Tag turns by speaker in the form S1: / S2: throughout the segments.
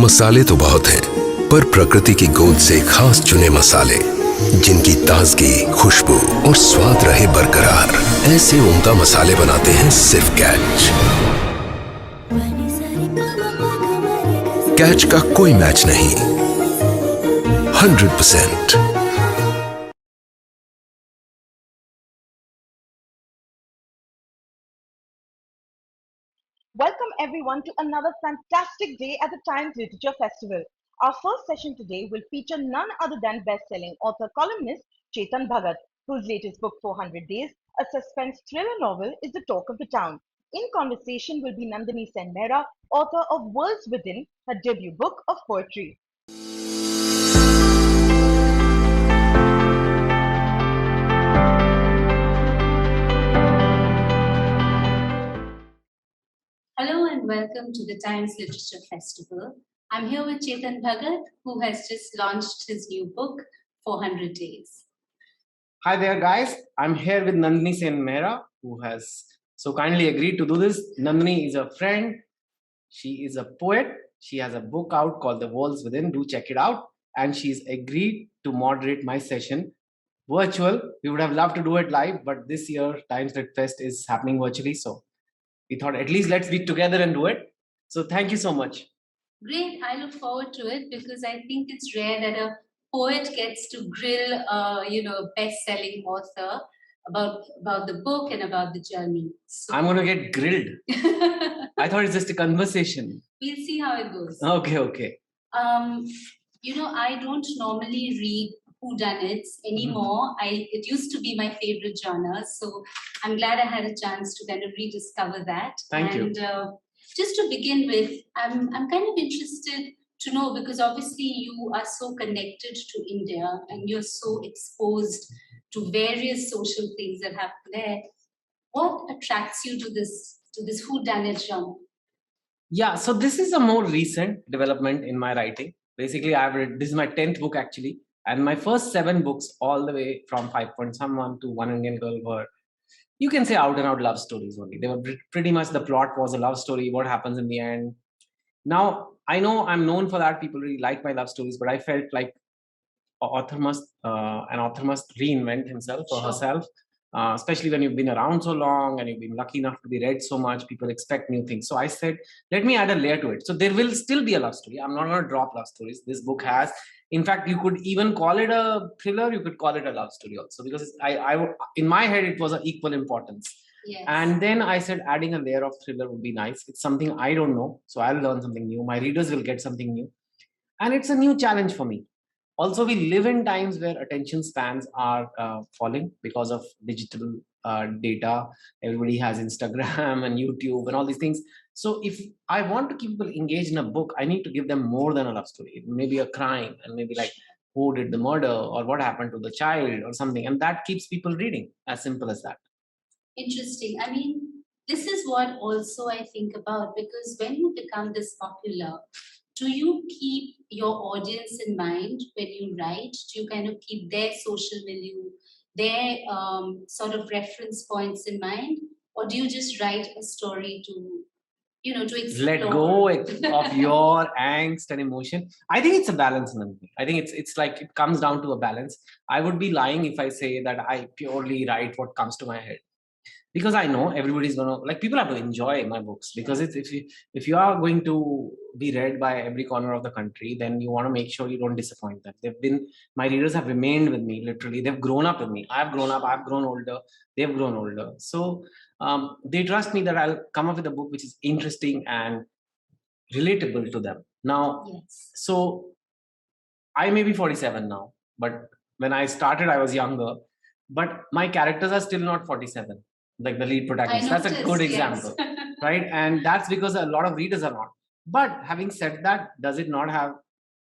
S1: मसाले तो बहुत हैं, पर प्रकृति की गोद से खास चुने मसाले जिनकी ताजगी, खुशबू और स्वाद रहे बरकरार, ऐसे उम्दा मसाले बनाते हैं सिर्फ कैच। कैच का कोई मैच नहीं, 100%।
S2: Welcome everyone to another fantastic day at the Times Literature Festival. Our first session today will feature none other than best-selling author-columnist Chetan Bhagat, whose latest book 400 Days, a suspense thriller novel, is the talk of the town. In conversation will be Nandini Sen Mehra, author of Worlds Within, her debut book of poetry.
S3: Hello and welcome to the Times Literature Festival. I'm here with Chetan Bhagat, who has just launched his new book, 400 Days.
S4: Hi there, guys. I'm here with Nandini Sen Mehra, who has so kindly agreed to do this. Nandini is a friend. She is a poet. She has a book out called The Worlds Within. Do check it out. And she's agreed to moderate my session virtual. We would have loved to do it live, but this year Times Litfest is happening virtually. So we thought at least let's be together and do it. So thank you so much.
S3: Great. I look forward to it because I think it's rare that a poet gets to grill a best-selling author about the book and about the journey. So
S4: I'm going to get grilled. I thought it's just a conversation.
S3: We'll see how it goes.
S4: Okay.
S3: I don't normally read whodunits anymore. It used to be my favorite genre, so I'm glad I had a chance to kind of rediscover that.
S4: Thank you.
S3: Just to begin with, I'm kind of interested to know, because obviously you are so connected to India and you're so exposed to various social things that happen there. What attracts you to this whodunit genre?
S4: Yeah, so this is a more recent development in my writing. Basically, this is my 10th book actually, and my first 7 books, all the way from 5 Point Someone to One Indian Girl, were, you can say, out and out love stories only. They were pretty much, the plot was a love story. What happens in the end? Now, I know I'm known for that. People really like my love stories, but I felt like an author must reinvent himself or herself. Especially when you've been around so long and you've been lucky enough to be read so much, people expect new things. So I said, let me add a layer to it. So there will still be a love story. I'm not going to drop love stories. This book has, in fact, you could even call it a thriller. You could call it a love story also, because I in my head, it was an equal importance.
S3: Yes.
S4: And then I said, adding a layer of thriller would be nice. It's something I don't know. So I'll learn something new. My readers will get something new. And it's a new challenge for me. Also, we live in times where attention spans are falling because of digital data. Everybody has Instagram and YouTube and all these things. So if I want to keep people engaged in a book, I need to give them more than a love story. Maybe a crime, and maybe like who did the murder or what happened to the child or something. And that keeps people reading. As simple as that.
S3: Interesting. I mean, this is what also I think about, because when you become this popular, do you keep your audience in mind when you write? Do you kind of keep their social milieu, their sort of reference points in mind? Or do you just write a story to explore?
S4: Let go of your angst and emotion. I think it's a balance, Nandini. I think it's like it comes down to a balance. I would be lying if I say that I purely write what comes to my head. Because I know everybody's gonna, like, people have to enjoy my books, because if you are going to be read by every corner of the country, then you want to make sure you don't disappoint them. My readers have remained with me, literally. They've grown up with me. I've grown up, I've grown older, they've grown older. So they trust me that I'll come up with a book which is interesting and relatable to them. Now,
S3: yes.
S4: So I may be 47 now, but when I started, I was younger. But my characters are still not 47. Like the lead protagonist. That's a good example,
S3: yes.
S4: right? And that's because a lot of readers are not. But having said that, does it not have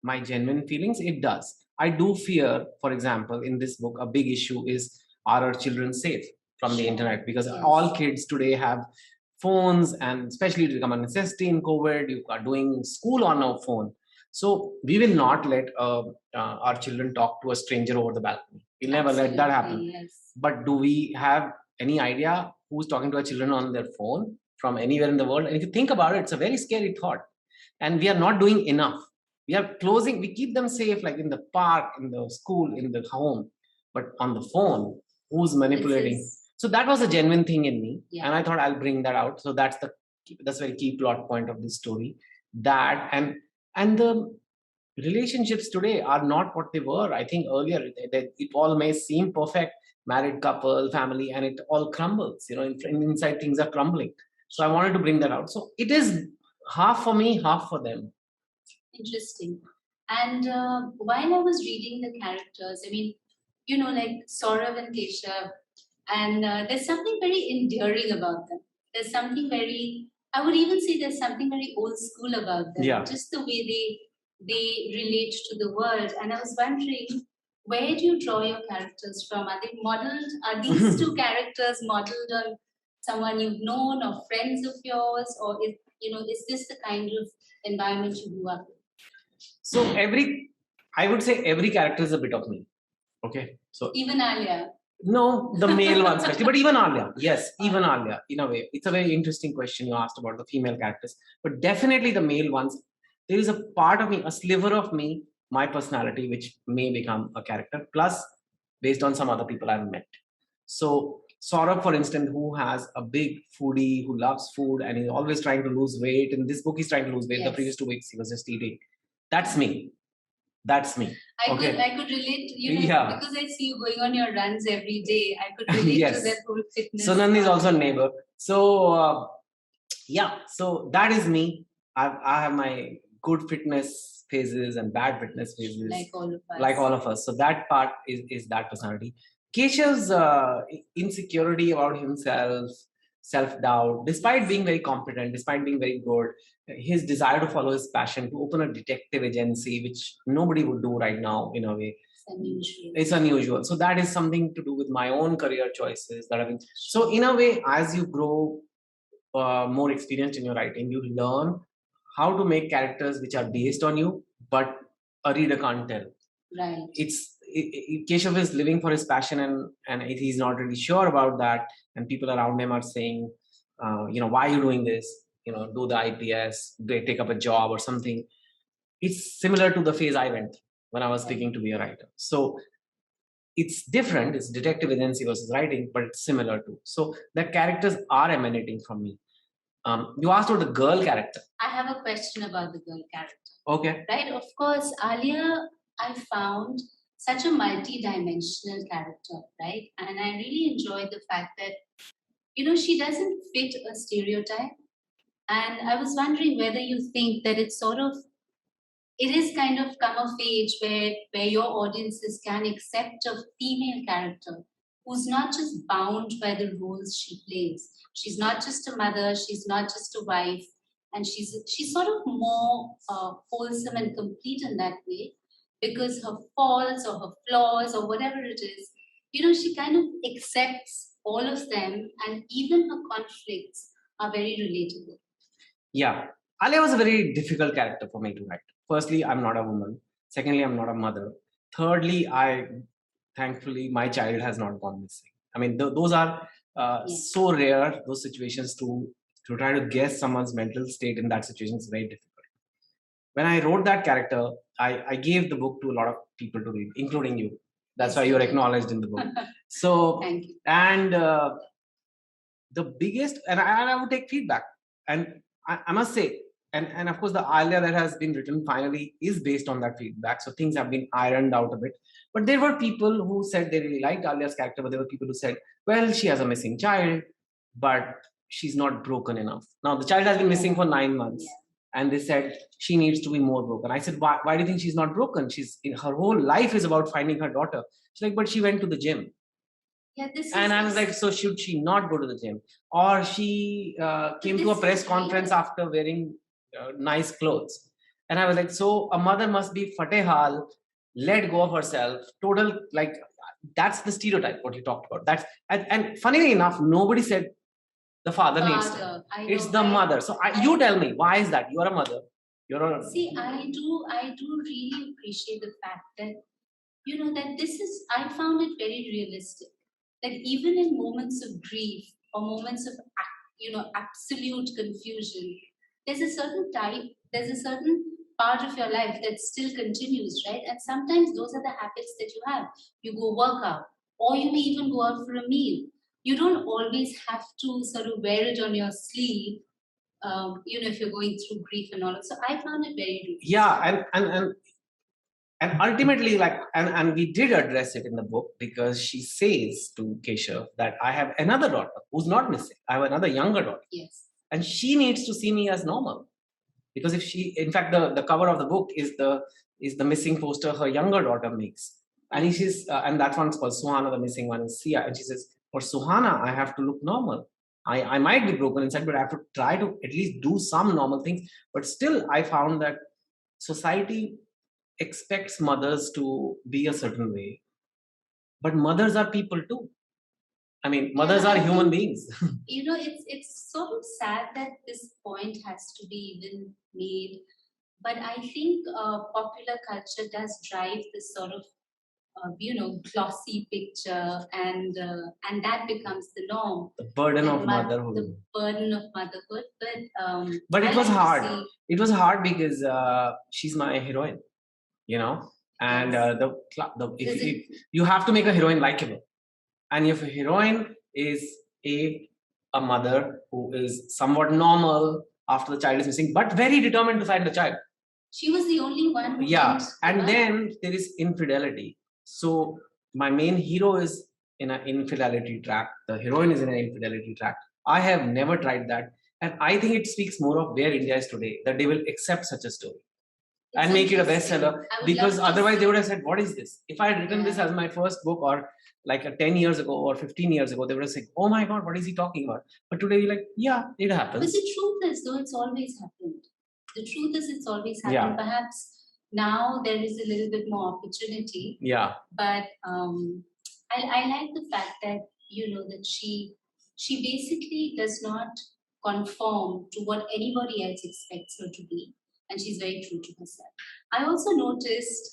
S4: my genuine feelings? It does. I do fear, for example, in this book, a big issue is, are our children safe from the internet? Because all kids today have phones, and especially to become a necessity in COVID, you are doing school on a phone. So we will not let our children talk to a stranger over the balcony. We'll never let that happen.
S3: Yes.
S4: But do we have any idea who's talking to our children on their phone from anywhere in the world? And if you think about it, it's a very scary thought. And we are not doing enough. we keep them safe, like in the park, in the school, in the home, but on the phone, who's manipulating? So that was a genuine thing in me, and I thought I'll bring that out. So that's very key plot point of this story. That and the relationships today are not what they were. I think earlier it all may seem perfect, married couple, family, and it all crumbles. Inside things are crumbling. So I wanted to bring that out. So it is half for me, half for them.
S3: Interesting. And while I was reading the characters, I mean, like Saurav and Keshav, and there's something very endearing about them. There's something I would even say there's something very old school about them.
S4: Yeah.
S3: Just the way they relate to the world. And I was wondering, where do you draw your characters from? Are they modeled? Are these two characters modeled on someone you've known or friends of yours? Or is this the kind of environment you grew up in?
S4: So I would say every character is a bit of me. Okay. So
S3: even Alia.
S4: No, the male one especially, but even Alia. Yes, even Alia, in a way. It's a very interesting question you asked about the female characters. But definitely the male ones, there is a part of me, a sliver of me, my personality, which may become a character, plus based on some other people I've met. So Saurabh, for instance, who has a big foodie, who loves food, and he's always trying to lose weight. In this book, he's trying to lose weight. Yes. The previous 2 weeks, he was just eating. That's me. That's me.
S3: I could relate, because I see you going on your runs every day. I could relate to that whole fitness.
S4: So Nandi is also a neighbor. So so that is me. I have my good fitness phases and bad fitness phases. Like all of us. So that part is that personality. Keshav's insecurity about himself, self-doubt, despite being very competent, despite being very good, his desire to follow his passion, to open a detective agency, which nobody would do right now in a way. It's unusual. So that is something to do with my own career choices that I've been. So in a way, as you grow more experienced in your writing, you learn how to make characters which are based on you, but a reader can't tell.
S3: Right.
S4: Keshav is living for his passion, and he's not really sure about that. And people around him are saying, why are you doing this? Do the IPS, take up a job or something. It's similar to the phase I went when I was speaking to be a writer. So it's different. It's detective agency versus writing, but it's similar too. So the characters are emanating from me. You asked about the girl character.
S3: I have a question about the girl character.
S4: Okay.
S3: Right. Of course, Alia, I found such a multi-dimensional character, right? And I really enjoyed the fact that, she doesn't fit a stereotype. And I was wondering whether you think that it is kind of come of age where your audiences can accept a female character who's not just bound by the roles she plays. She's not just a mother, she's not just a wife, and she's sort of more wholesome and complete in that way, because her faults or her flaws or whatever it is, she kind of accepts all of them, and even her conflicts are very relatable.
S4: Yeah. Alia was a very difficult character for me to write. Firstly, I'm not a woman. Secondly, I'm not a mother. Thirdly, thankfully, my child has not gone missing. I mean, those are so rare, those situations to try to guess someone's mental state in that situation is very difficult. When I wrote that character, I gave the book to a lot of people to read, including you. That's why you're acknowledged in the book. So,
S3: thank you.
S4: And the biggest, and I would take feedback. And I must say, and of course, the Alia that has been written finally is based on that feedback. So things have been ironed out a bit. But there were people who said they really liked Alia's character, but there were people who said, well, she has a missing child, but she's not broken enough. Now, the child has been missing for 9 months. Yeah. And they said she needs to be more broken. I said, why do you think she's not broken? Her whole life is about finding her daughter. She's like, but she went to the gym.
S3: Yeah,
S4: I was like, so should she not go to the gym? Or she came to a press conference after wearing nice clothes. And I was like, so a mother must be fatehal, let go of herself, total, like, that's the stereotype, what you talked about. And funnily enough, nobody said the father needs to. It's the mother. So you tell me, why is that? You're a mother.
S3: See, I do really appreciate the fact that, that I found it very realistic. That even in moments of grief or moments of, absolute confusion, there's a certain part of your life that still continues, right? And sometimes those are the habits that you have. You go work out, or you may even go out for a meal. You don't always have to sort of wear it on your sleeve, if you're going through grief and all. So I found it very interesting.
S4: Yeah, and ultimately, and we did address it in the book, because she says to Keshav that I have another daughter who's not missing. I have another younger daughter.
S3: Yes.
S4: And she needs to see me as normal. Because if she, in fact, the cover of the book is the missing poster her younger daughter makes. And and that one's called Suhana, the missing one is Sia. And she says, for Suhana, I have to look normal. I might be broken inside, but I have to try to at least do some normal things. But still, I found that society expects mothers to be a certain way, but mothers are people too. I mean, mothers are human beings.
S3: It's sort of sad that this point has to be even made, but I think popular culture does drive this sort of glossy picture, and that becomes the norm.
S4: The burden of motherhood.
S3: The burden of motherhood,
S4: but it was hard. It was hard because she's my heroine. And if you have to make a heroine likable, and if a heroine is a mother who is somewhat normal after the child is missing, but very determined to find the child.
S3: She was the only one who
S4: and then there is infidelity. So my main hero is in an infidelity track. The heroine is in an infidelity track. I have never tried that, and I think it speaks more of where India is today, that they will accept such a story and make it a bestseller, because otherwise they would have said, what is this? If I had written this as my first book, or like 10 years ago or 15 years ago, they would have said, oh my God, what is he talking about? But today you're like, yeah, it happens.
S3: But the truth is, though, it's always happened. The truth is, it's always happened.
S4: Yeah.
S3: Perhaps now there is a little bit more opportunity.
S4: Yeah.
S3: But I like the fact that, that she basically does not conform to what anybody else expects her to be. And she's very true to herself. I also noticed,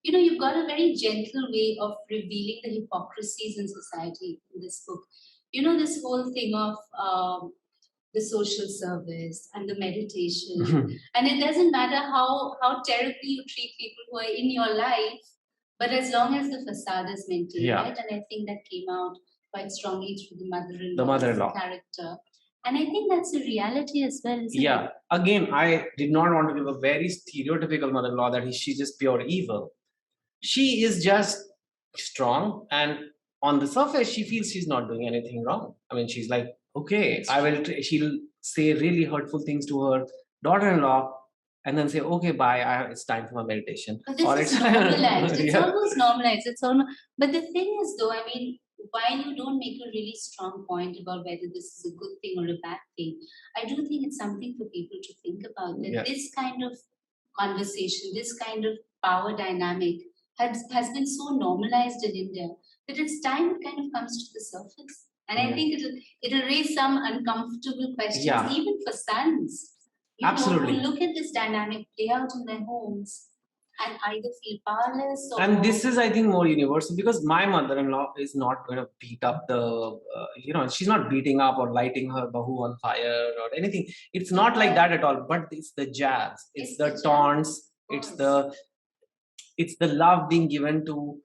S3: you've got a very gentle way of revealing the hypocrisies in society in this book. This whole thing of the social service and the meditation. And it doesn't matter how terribly you treat people who are in your life, but as long as the facade is maintained, right? And I think that came out quite strongly through the mother-in-law character. And I think that's a reality as well, isn't it?
S4: Again, I did not want to give a very stereotypical mother-in-law that she's just pure evil. She is just strong, and on the surface, she feels she's not doing anything wrong. I mean, she's like, okay, she'll say really hurtful things to her daughter-in-law, and then say, okay, bye, it's time for my meditation.
S3: But this is normalized. It's almost normalized. But the thing is, though, I mean, while you don't make a really strong point about whether this is a good thing or a bad thing, I do think it's something for people to think about. That this kind of conversation, this kind of power dynamic has been so normalized in India that it's time it kind of comes to the surface. And I think it'll raise some uncomfortable questions, even for sons.
S4: Absolutely.
S3: Who look at this dynamic play out in their homes and either feel powerless or...
S4: And this is, I think, more universal, because my mother-in-law is not going to beat up she's not beating up or lighting her bahu on fire or anything. It's not like that at all, but it's the jabs, it's the taunts, it's the love being given to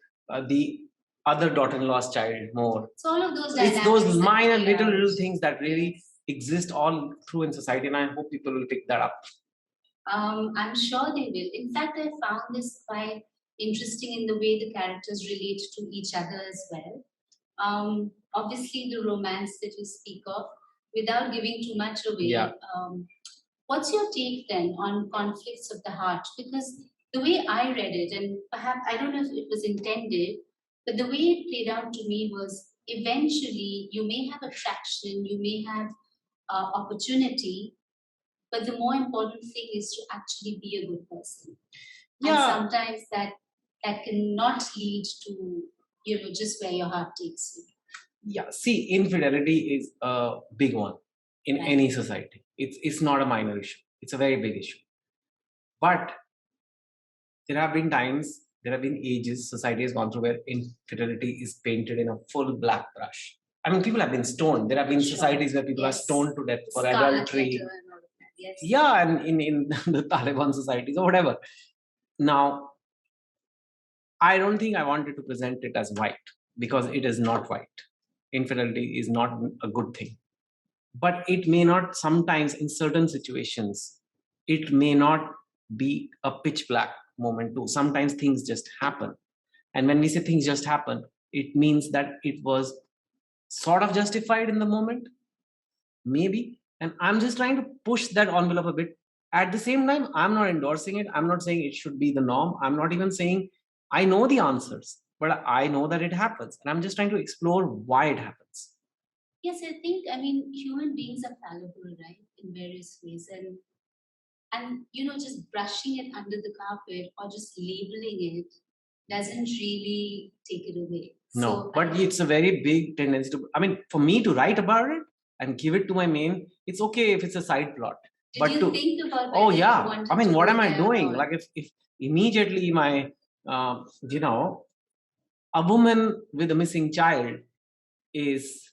S4: the other daughter-in-law's child more.
S3: It's all of those dynamics.
S4: It's those minor little things that really exist all through in society, and I hope people will pick that up.
S3: I'm sure they will. In fact, I found this quite interesting in the way the characters relate to each other as well. Obviously, the romance that you speak of, without giving too much away, what's your take then on conflicts of the heart? Because the way I read it, and perhaps I don't know if it was intended, but the way it played out to me was eventually you may have attraction, you may have opportunity, but the more important thing is to actually be a good person. And sometimes that cannot lead to, just where your heart takes you.
S4: Yeah, see, infidelity is a big one in any society. It's not a minor issue. It's a very big issue. But there have been times, there have been ages society has gone through where infidelity is painted in a full black brush. I mean, people have been stoned. There have been societies where people are stoned to death for adultery.
S3: Yes.
S4: Yeah, and in the Taliban societies or whatever. Now, I don't think I wanted to present it as white, because it is not white. Infidelity is not a good thing. But it may not, sometimes in certain situations, it may not be a pitch black moment too. Sometimes things just happen. And when we say things just happen, it means that it was sort of justified in the moment, maybe. And I'm just trying to push that envelope a bit. At the same time, I'm not endorsing it. I'm not saying it should be the norm. I'm not even saying I know the answers, but I know that it happens. And I'm just trying to explore why it happens.
S3: Yes, I think, I mean, human beings are fallible, right, in various ways. And just brushing it under the carpet or just labeling it doesn't really take it away.
S4: No,
S3: So
S4: but it's a very big tendency to, I mean, for me to write about it and give it to my main, it's okay if it's a side plot.
S3: Did
S4: But
S3: you think about
S4: oh
S3: whether you
S4: yeah,
S3: wanted
S4: I mean,
S3: to
S4: what
S3: go
S4: am I
S3: there
S4: doing?
S3: or-
S4: Like if immediately my, a woman with a missing child is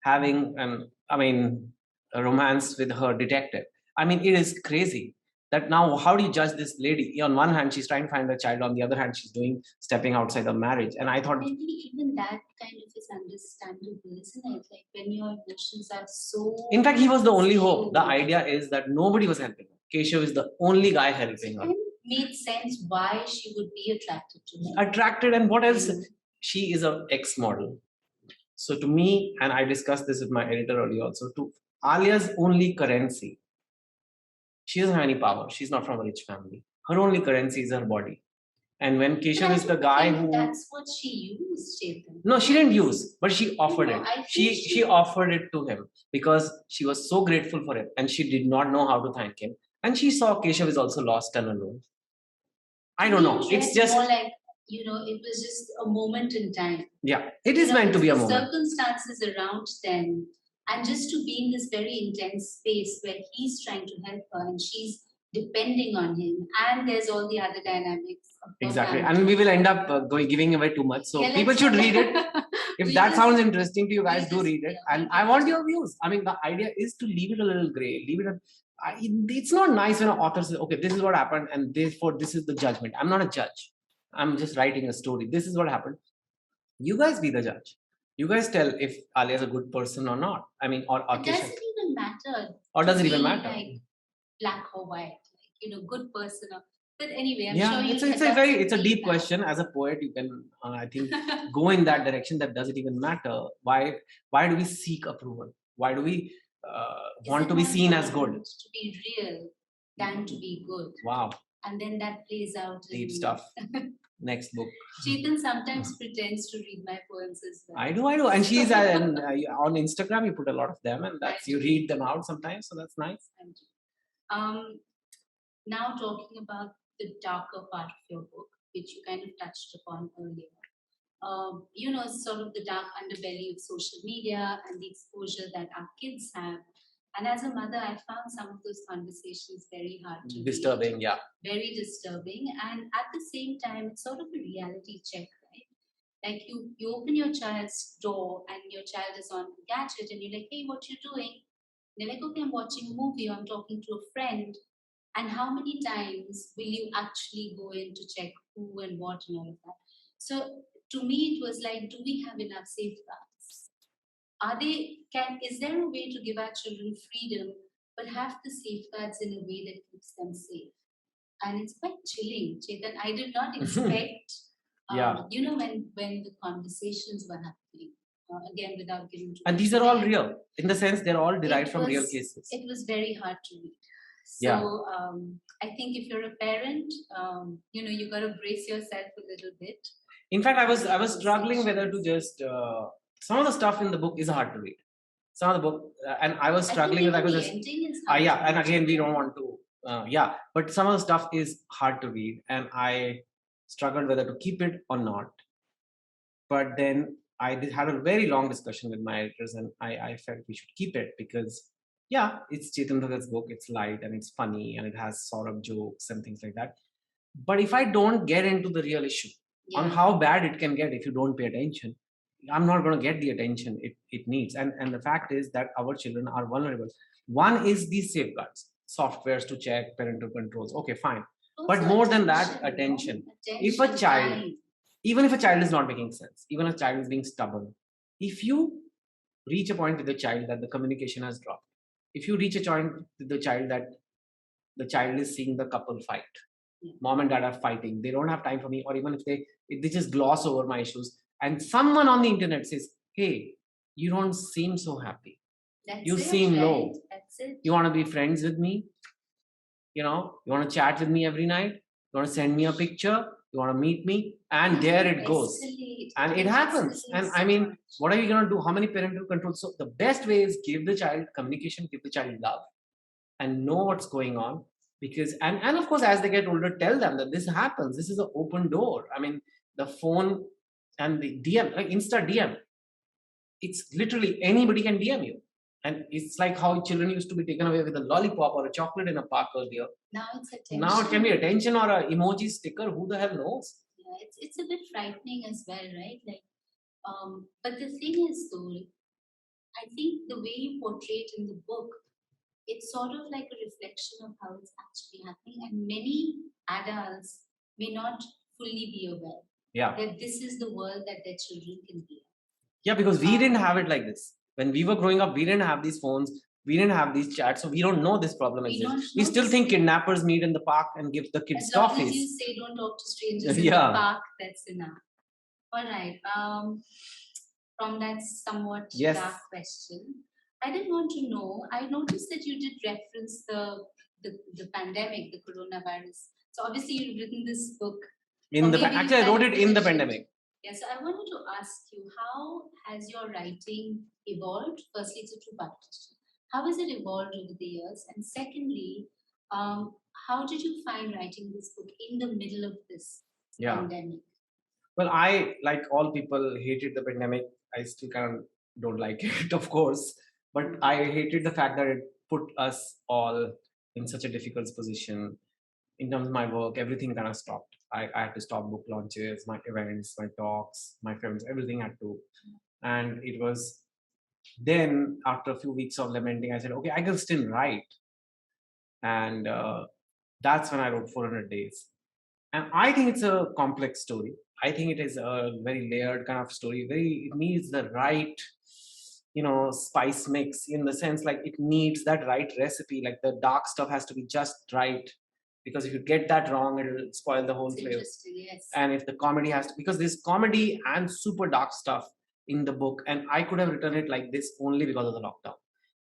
S4: having a romance with her detective. I mean, it is crazy that now how do you judge this lady? On one hand, she's trying to find a child. On the other hand, she's stepping outside of marriage. And I thought,
S3: maybe even that kind of is understandable, isn't it? Like when your emotions are so.
S4: in fact, he was the only hope. The idea is that nobody was helping her. Keshav is the only guy helping her.
S3: It made sense why she would be attracted to him.
S4: Attracted, and what else? She is an ex-model. So to me, and I discussed this with my editor earlier also, to Alia's only currency, she doesn't have any power. She's not from a rich family. Her only currency is her body. And when Keshav is the guy who...
S3: That's what she used, Chetan.
S4: No, she didn't use, but she offered it.
S3: I think
S4: She offered it to him because she was so grateful for it and she did not know how to thank him. And she saw Keshav is also lost and alone. I don't know. It's just...
S3: more like, it was just a moment in time.
S4: Yeah, it is meant to be a moment.
S3: Circumstances around them, and just to be in this very intense space where he's trying to help her and she's depending on him, and there's all the other dynamics.
S4: Exactly, and we will end up giving away too much. So
S3: yeah,
S4: people should read it. If that sounds interesting to you guys, do read it. And I want your views. I mean, the idea is to leave it a little gray. Leave it. It's not nice when an author says, "Okay, this is what happened, and therefore this is the judgment." I'm not a judge. I'm just writing a story. This is what happened. You guys be the judge. You guys tell if Alia is a good person or not. I mean, or
S3: it doesn't even matter.
S4: Or does it even matter?
S3: Like black or white, like good person. But anyway, I'm sure
S4: it's a deep question. As a poet, you can I think go in that direction. That does it even matter? Why do we seek approval? Why do we want to be seen as good?
S3: To be real than to be good.
S4: Wow.
S3: And then that plays out.
S4: Deep stuff. Next book.
S3: Chetan sometimes pretends to read my poems as well.
S4: I do. And she's on Instagram, you put a lot of them, and you read them out sometimes, so that's nice.
S3: Thank you. Now talking about the darker part of your book, which you kind of touched upon earlier. Sort of the dark underbelly of social media and the exposure that our kids have. And as a mother, I found some of those conversations very hard to
S4: disturbing,
S3: read.
S4: Yeah.
S3: Very disturbing. And at the same time, it's sort of a reality check, right? Like you open your child's door and your child is on a gadget and you're like, hey, what you doing? They're like, okay, I'm watching a movie or I'm talking to a friend. And how many times will you actually go in to check who and what and all of that? So to me, it was like, do we have enough safeguards? Is there a way to give our children freedom, but have the safeguards in a way that keeps them safe? And it's quite chilling, Chetan. I did not expect, when the conversations were happening, again, without giving too
S4: and these are all real, in the sense they're all derived from real cases.
S3: It was very hard to read. So I think if you're a parent, you got to brace yourself a little bit.
S4: In fact, I was struggling whether to just... some of the stuff in the book is hard to read. Some of the book, and I was struggling with... and again, we don't want to... but some of the stuff is hard to read, and I struggled whether to keep it or not. But then I had a very long discussion with my editors, and I felt we should keep it because... Yeah, it's Chetan Bhagat's book. It's light and it's funny and it has sort of jokes and things like that. But if I don't get into the real issue on how bad it can get if you don't pay attention, I'm not going to get the attention it needs. And the fact is that our children are vulnerable. One is these safeguards. softwares to check parental controls. Okay, fine.
S3: Also
S4: But more than that,
S3: attention,
S4: attention.
S3: no?
S4: If a child,
S3: time.
S4: even if a child is not making sense, even a child is being stubborn, if you reach a point with the child that the communication has dropped, if you reach a point with the child that the child is seeing the couple fight, mom and dad are fighting, they don't have time for me, or even if they just gloss over my issues, and someone on the internet says, hey, you don't seem so happy, you seem low,
S3: That's it.
S4: you want to be friends with me, you want to chat with me every night, you want to send me a picture, you want to meet me, and there it goes. And it happens. And I mean, what are you going to do? How many parental controls? So the best way is give the child communication, give the child love, and know what's going on. Because and of course, as they get older, tell them that this happens. This is an open door. I mean, the phone and the DM, like Insta DM, it's literally anybody can DM you. And it's like how children used to be taken away with a lollipop or a chocolate in a park earlier.
S3: Now it's attention.
S4: Now it can be attention or an emoji sticker. Who the hell knows?
S3: Yeah, it's a bit frightening as well, right? Like, but the thing is, though, I think the way you portray it in the book, it's sort of like a reflection of how it's actually happening, and many adults may not fully be aware that this is the world that their children can be.
S4: Yeah, because we didn't have it like this. When we were growing up, we didn't have these phones, we didn't have these chats, so we don't know this problem exists. We still think kidnappers meet in the park and give the kids toffees.
S3: As long as you say don't talk to strangers in the park, that's enough. All right. From that somewhat dark question, I did want to know, I noticed that you did reference the pandemic, the coronavirus. So obviously you've written this book.
S4: Actually, I wrote it in the pandemic.
S3: Yeah, so I wanted to ask you, how has your writing evolved? Firstly, it's a two-part question. How has it evolved over the years? And secondly, how did you find writing this book in the middle of this pandemic?
S4: Well, I, like all people, hated the pandemic. I still kind of don't like it, of course. But I hated the fact that it put us all in such a difficult position. In terms of my work, everything kind of stopped. I had to stop book launches, my events, my talks, my films, everything had to. And it was then, after a few weeks of lamenting, I said, okay, I can still write. And that's when I wrote 400 Days. And I think it's a complex story. I think it is a very layered kind of story. It needs the right, spice mix, in the sense like it needs that right recipe. Like the dark stuff has to be just right. Because if you get that wrong, it will spoil the whole flavor.
S3: Yes.
S4: And if the comedy has to, because there's comedy and super dark stuff in the book, and I could have written it like this only because of the lockdown,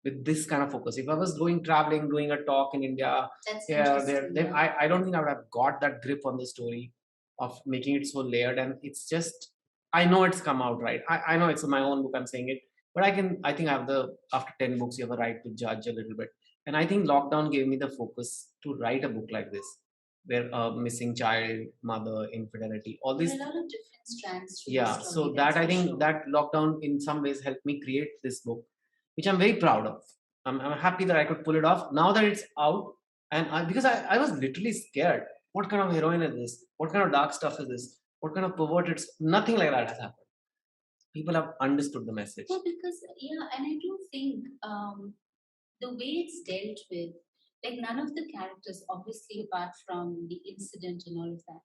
S4: with this kind of focus. If I was traveling, doing a talk in India, then I don't think I would have got that grip on the story of making it so layered. And it's just, I know it's come out right. I know it's my own book, I'm saying it, but I think I have after 10 books, you have a right to judge a little bit. And I think lockdown gave me the focus to write a book like this, where a missing child, mother, infidelity, all these.
S3: There are a lot of different strands to
S4: the story. So that I think that lockdown in some ways helped me create this book, which I'm very proud of. I'm happy that I could pull it off now that it's out. And because I was literally scared. What kind of heroine is this? What kind of dark stuff is this? What kind of perverted? Nothing like that has happened. People have understood the message.
S3: Well, because, and I do think the way it's dealt with, like none of the characters, obviously apart from the incident and all of that,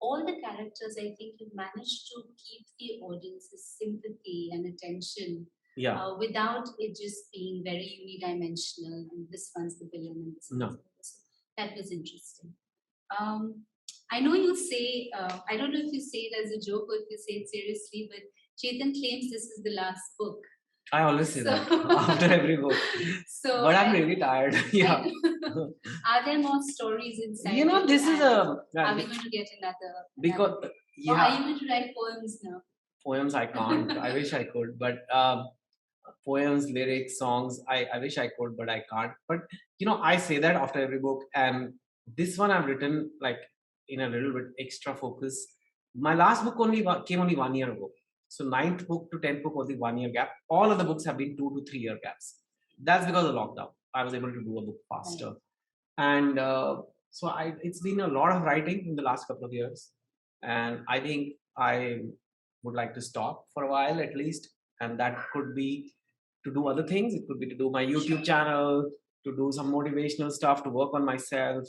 S3: all the characters, I think you've managed to keep the audience's sympathy and attention without it just being very unidimensional and this one's the villain and this one's the villain. That was interesting. I know you say, I don't know if you say it as a joke or if you say it seriously, but Chetan claims this is the last book.
S4: I always say that after every book. But I'm really tired.
S3: Are there more stories inside?
S4: This is
S3: Are we going to get another?
S4: Because
S3: or are you going to write poems now?
S4: Poems I can't. I wish I could, but poems, lyrics, songs, I wish I could, but I can't. But I say that after every book, and this one I've written like in a little bit extra focus. My last book came only 1 year ago. So 9th book to 10th book was the 1 year gap. All of the books have been 2 to 3 year gaps. That's because of lockdown. I was able to do a book faster. And so it's been a lot of writing in the last couple of years. And I think I would like to stop for a while at least. And that could be to do other things. It could be to do my YouTube channel, to do some motivational stuff, to work on myself.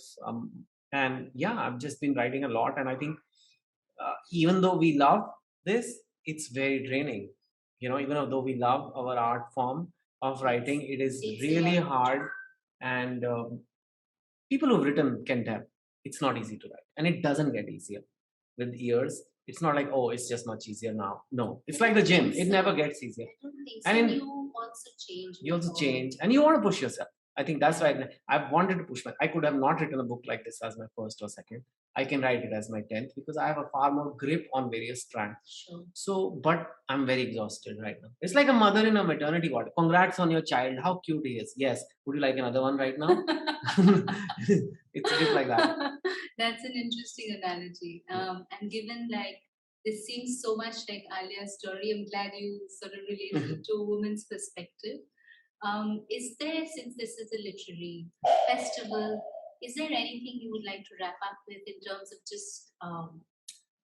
S4: And yeah, I've just been writing a lot. And I think even though we love this, it's very draining. Even though we love our art form of writing, it is
S3: It's a
S4: really
S3: lot.
S4: hard. And people who've written can tell it's not easy to write, and it doesn't get easier with years. It's not like, oh, it's just much easier now. No, it's like the gym. It never gets easier.
S3: I don't think
S4: And
S3: so.
S4: in,
S3: You also change.
S4: you also
S3: with all.
S4: change, and you want to push yourself. I think that's why I've wanted to push I could have not written a book like this as my first or second. I can write it as my 10th because I have a far more grip on various strands.
S3: Sure.
S4: So, but I'm very exhausted right now. It's like a mother in a maternity ward. Congrats on your child. How cute he is. Yes. Would you like another one right now? It's a bit like that.
S3: That's an interesting analogy. And given like this seems so much like Alia's story, I'm glad you sort of related it to a woman's perspective. Is there, since this is a literary festival, is there anything you would like to wrap up with in terms of just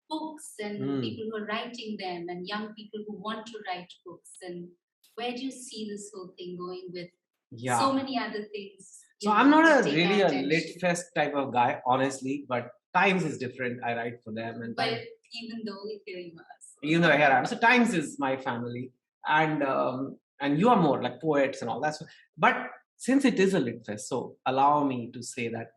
S3: books and people who are writing them and young people who want to write books? And where do you see this whole thing going with so many other things?
S4: So I'm not really a Litfest type of guy, honestly, but Times is different. I write for them.
S3: But even though here you are.
S4: Even though here I am. So Times is my family. And you are more like poets and all that. But since it is a Litfest, so allow me to say that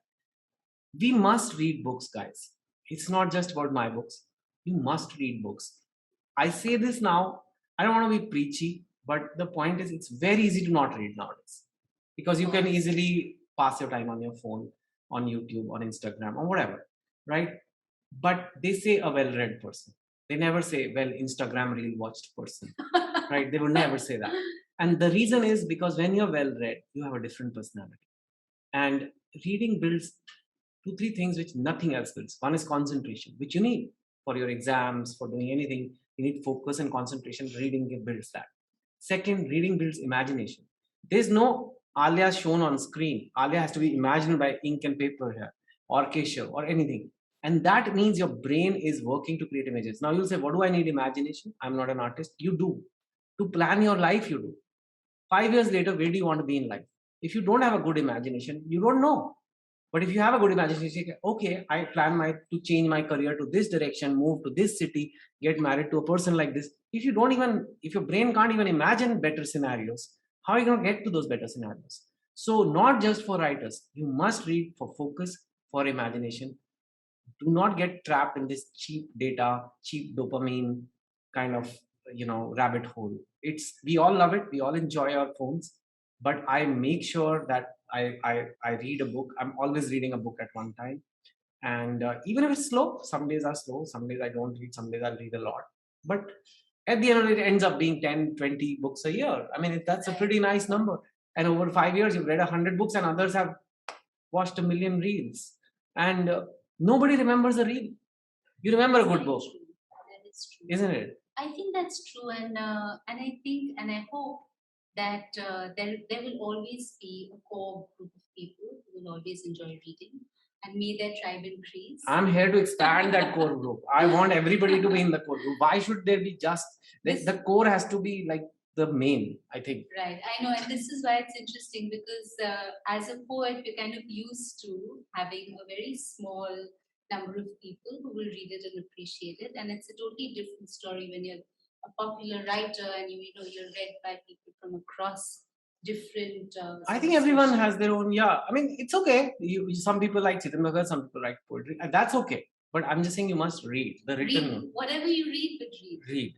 S4: we must read books, guys. It's not just about my books. You must read books. I say this now, I don't want to be preachy, but the point is it's very easy to not read nowadays. Because you can easily pass your time on your phone, on YouTube, on Instagram, or whatever, right? But they say a well-read person. They never say, well, Instagram reel watched person, right? They will never say that. And the reason is because when you're well-read, you have a different personality. And reading builds 2-3 things which nothing else builds. One is concentration, which you need for your exams, for doing anything. You need focus and concentration. Reading builds that. Second, reading builds imagination. There's no Alia shown on screen. Alia has to be imagined by ink and paper here, or Keshav, or anything. And that means your brain is working to create images. Now you'll say, what do I need imagination? I'm not an artist. You do. To plan your life, you do. 5 years later, where do you want to be in life? If you don't have a good imagination, you don't know. But if you have a good imagination, you say, okay, I plan to change my career to this direction, move to this city, get married to a person like this. If your brain can't even imagine better scenarios, how are you going to get to those better scenarios? So not just for writers, you must read for focus, for imagination. Do not get trapped in this cheap data, cheap dopamine kind of, rabbit hole. We all love it. We all enjoy our phones, but I make sure that I read a book. I'm always reading a book at one time. And even if it's slow, some days are slow, some days I don't read, some days I'll read a lot. But at the end of it, it ends up being 10, 20 books a year. I mean, that's a pretty nice number. And over 5 years, you've read 100 books and others have watched 1 million reels. And nobody remembers a reel. You remember a good book.
S3: That is true.
S4: Isn't it?
S3: I think that's true. And I think and I hope that there will always be a core group of people who will always enjoy reading, and may their tribe increase.
S4: I'm here to expand that core group. I want everybody to be in the core group. Why should there be just the core has to be like the main, I think.
S3: Right, I know, and this is why it's interesting because as a poet, we're kind of used to having a very small number of people who will read it and appreciate it, and it's a totally different story when you're a popular writer and you're read by people from across different.
S4: I think everyone has their own. Yeah, I mean it's okay. Some people like Chetan Bhagat, some people like poetry, and that's okay. But I'm just saying you must read the written.
S3: Read whatever you read, but read.
S4: Read.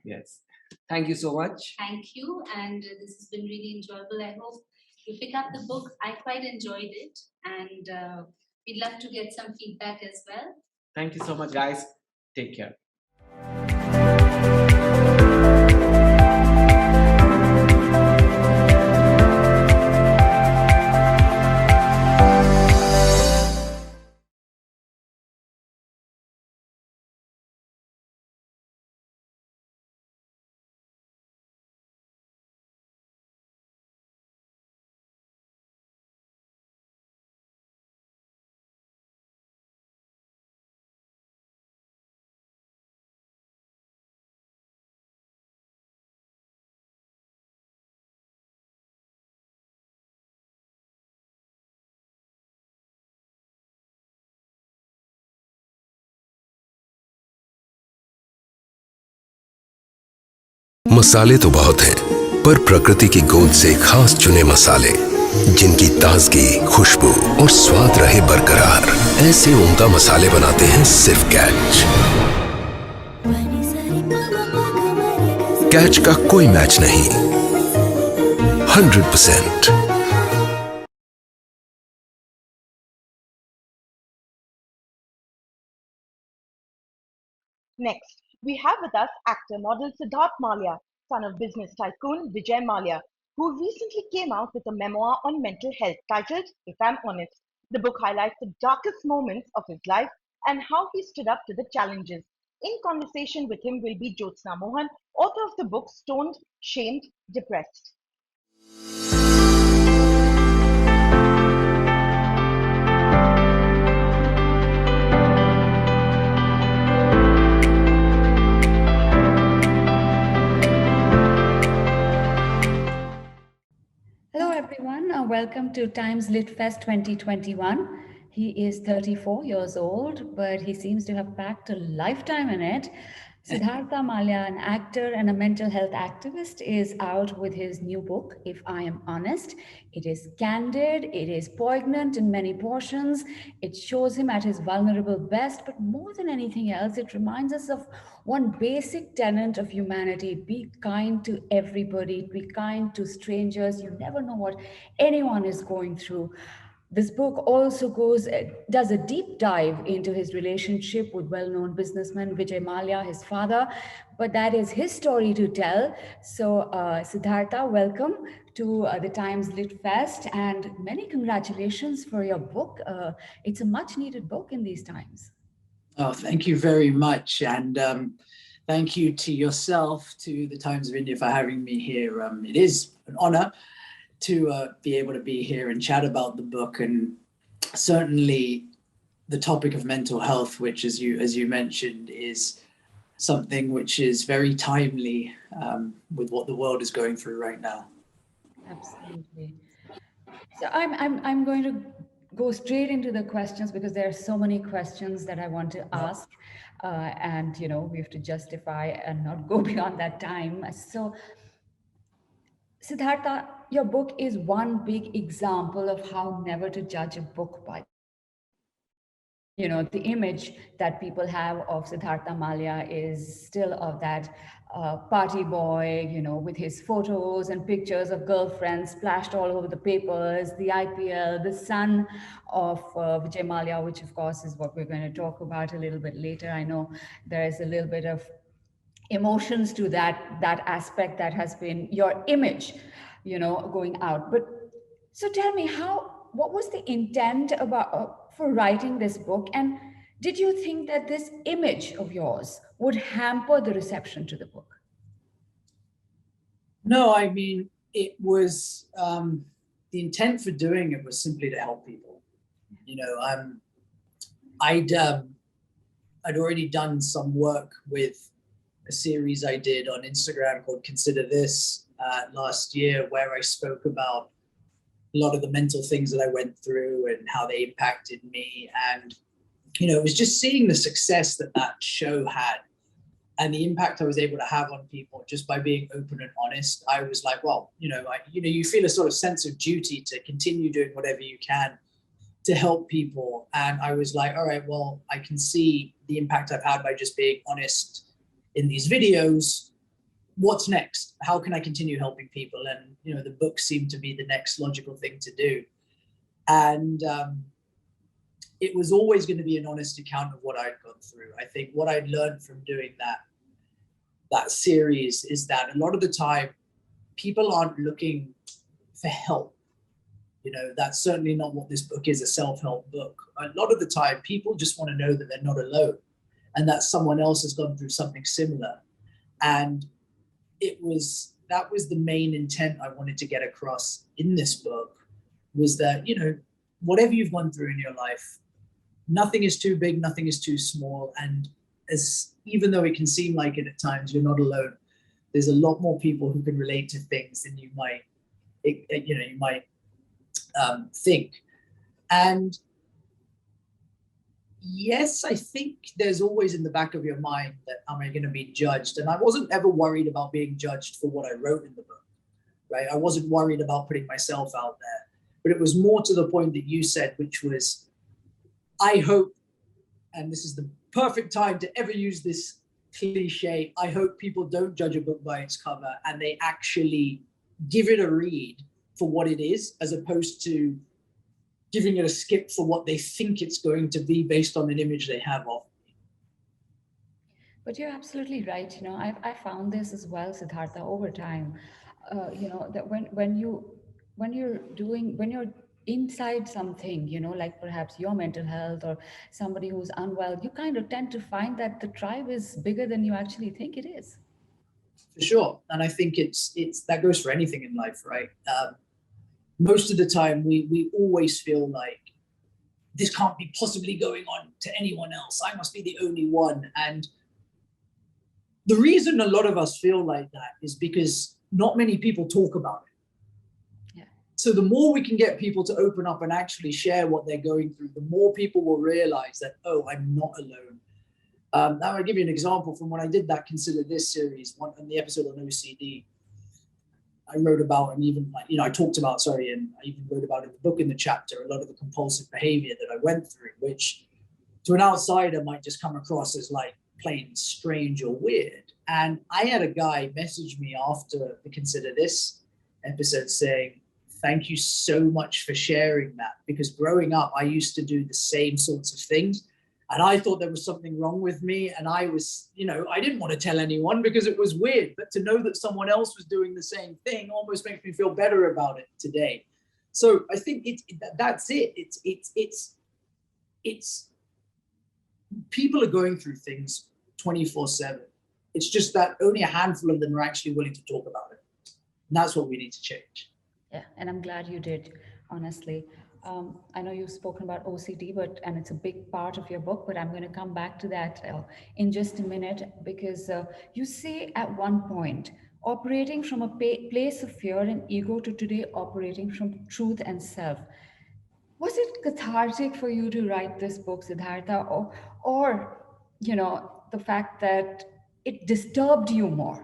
S4: Yes. Thank you so much.
S3: Thank you, and this has been really enjoyable. I hope you pick up the book. I quite enjoyed it, and we'd love to get some feedback as well.
S4: Thank you so much, guys. Take care.
S1: मसाले तो बहुत हैं, पर प्रकृति की गोद से खास चुने मसाले जिनकी ताजगी, खुशबू और स्वाद रहे बरकरार, ऐसे उम्दा मसाले बनाते हैं सिर्फ कैच। कैच का कोई मैच नहीं, 100%।
S2: Next, we have with us actor model Siddharth Malia, son of business tycoon Vijay Malia, who recently came out with a memoir on mental health titled If I'm Honest. The book highlights the darkest moments of his life and how he stood up to the challenges. In conversation with him will be Jyotsna Mohan, author of the book Stoned, Shamed, Depressed.
S5: Hello everyone, welcome to Times Litfest 2021. He is 34 years old, but he seems to have packed a lifetime in it. Siddhartha Malia, an actor and a mental health activist, is out with his new book, If I Am Honest. It is candid, it is poignant in many portions, it shows him at his vulnerable best, but more than anything else, it reminds us of one basic tenet of humanity: be kind to everybody, be kind to strangers. You never know what anyone is going through. This book also does a deep dive into his relationship with well-known businessman Vijay Malia, his father, but that is his story to tell. So, Siddhartha, welcome to the Times Lit Fest, and many congratulations for your book. It's a much-needed book in these times.
S6: Oh, thank you very much, and thank you to yourself, to the Times of India for having me here. It is an honor to be able to be here and chat about the book, and certainly the topic of mental health, which, as you mentioned, is something which is very timely with what the world is going through right now.
S5: Absolutely. So I'm going to go straight into the questions because there are so many questions that I want to ask, and we have to justify and not go beyond that time. So, Siddhartha, your book is one big example of how never to judge a book by the image that people have of Siddhartha Malia is still of that party boy, with his photos and pictures of girlfriends splashed all over the papers, the IPL, the son of Vijay Malia, which of course is what we're going to talk about a little bit later. I know there is a little bit of emotions to that aspect that has been your image, going out. But so tell me, what was the intent about for writing this book, and did you think that this image of yours would hamper the reception to the book?
S6: No, I mean, it was the intent for doing it was simply to help people. I'd already done some work with a series I did on Instagram called Consider This last year, where I spoke about a lot of the mental things that I went through and how they impacted me. And, it was just seeing the success that show had and the impact I was able to have on people just by being open and honest. I was like, well, you feel a sort of sense of duty to continue doing whatever you can to help people. And I was like, all right, well, I can see the impact I've had by just being honest in these videos. What's next? How can I continue helping people? And, the book seemed to be the next logical thing to do. And it was always going to be an honest account of what I'd gone through. I think what I'd learned from doing that series is that a lot of the time people aren't looking for help. That's certainly not what this book is, a self-help book. A lot of the time people just want to know that they're not alone and that someone else has gone through something similar. And that was the main intent I wanted to get across in this book, was that, whatever you've gone through in your life, nothing is too big, nothing is too small. And even though it can seem like it at times, you're not alone. There's a lot more people who can relate to things than you might think. And Yes, I think there's always in the back of your mind that am I going to be judged? And I wasn't ever worried about being judged for what I wrote in the book, right? I wasn't worried about putting myself out there, but it was more to the point that you said, which was, I hope, and this is the perfect time to ever use this cliche, I hope people don't judge a book by its cover and they actually give it a read for what it is, as opposed to giving it a skip for what they think it's going to be based on an image they have of me.
S5: But you're absolutely right. I found this as well, Siddhartha, over time. That when you're inside something, like perhaps your mental health or somebody who's unwell, you kind of tend to find that the tribe is bigger than you actually think it is.
S6: For sure. And I think it's that goes for anything in life, right? Most of the time we always feel like this can't be possibly going on to anyone else. I must be the only one. And the reason a lot of us feel like that is because not many people talk about it.
S5: Yeah.
S6: So the more we can get people to open up and actually share what they're going through, the more people will realize that, oh, I'm not alone. Now I'll give you an example from when I did that Consider This series, on the episode on OCD. I wrote about, and even I talked about, and I even wrote about in the book in the chapter, a lot of the compulsive behavior that I went through, which to an outsider might just come across as like plain strange or weird. And I had a guy message me after the Consider This episode saying, thank you so much for sharing that, because growing up, I used to do the same sorts of things. And I thought there was something wrong with me. And I was, I didn't want to tell anyone because it was weird. But to know that someone else was doing the same thing almost makes me feel better about it today. So I think that's it. It's people are going through things 24/7. It's just that only a handful of them are actually willing to talk about it. And that's what we need to change.
S5: Yeah, and I'm glad you did, honestly. I know you've spoken about OCD, and it's a big part of your book, but I'm going to come back to that in just a minute, because you say at one point, operating from a place of fear and ego to today operating from truth and self. Was it cathartic for you to write this book, Siddhartha, or the fact that it disturbed you more?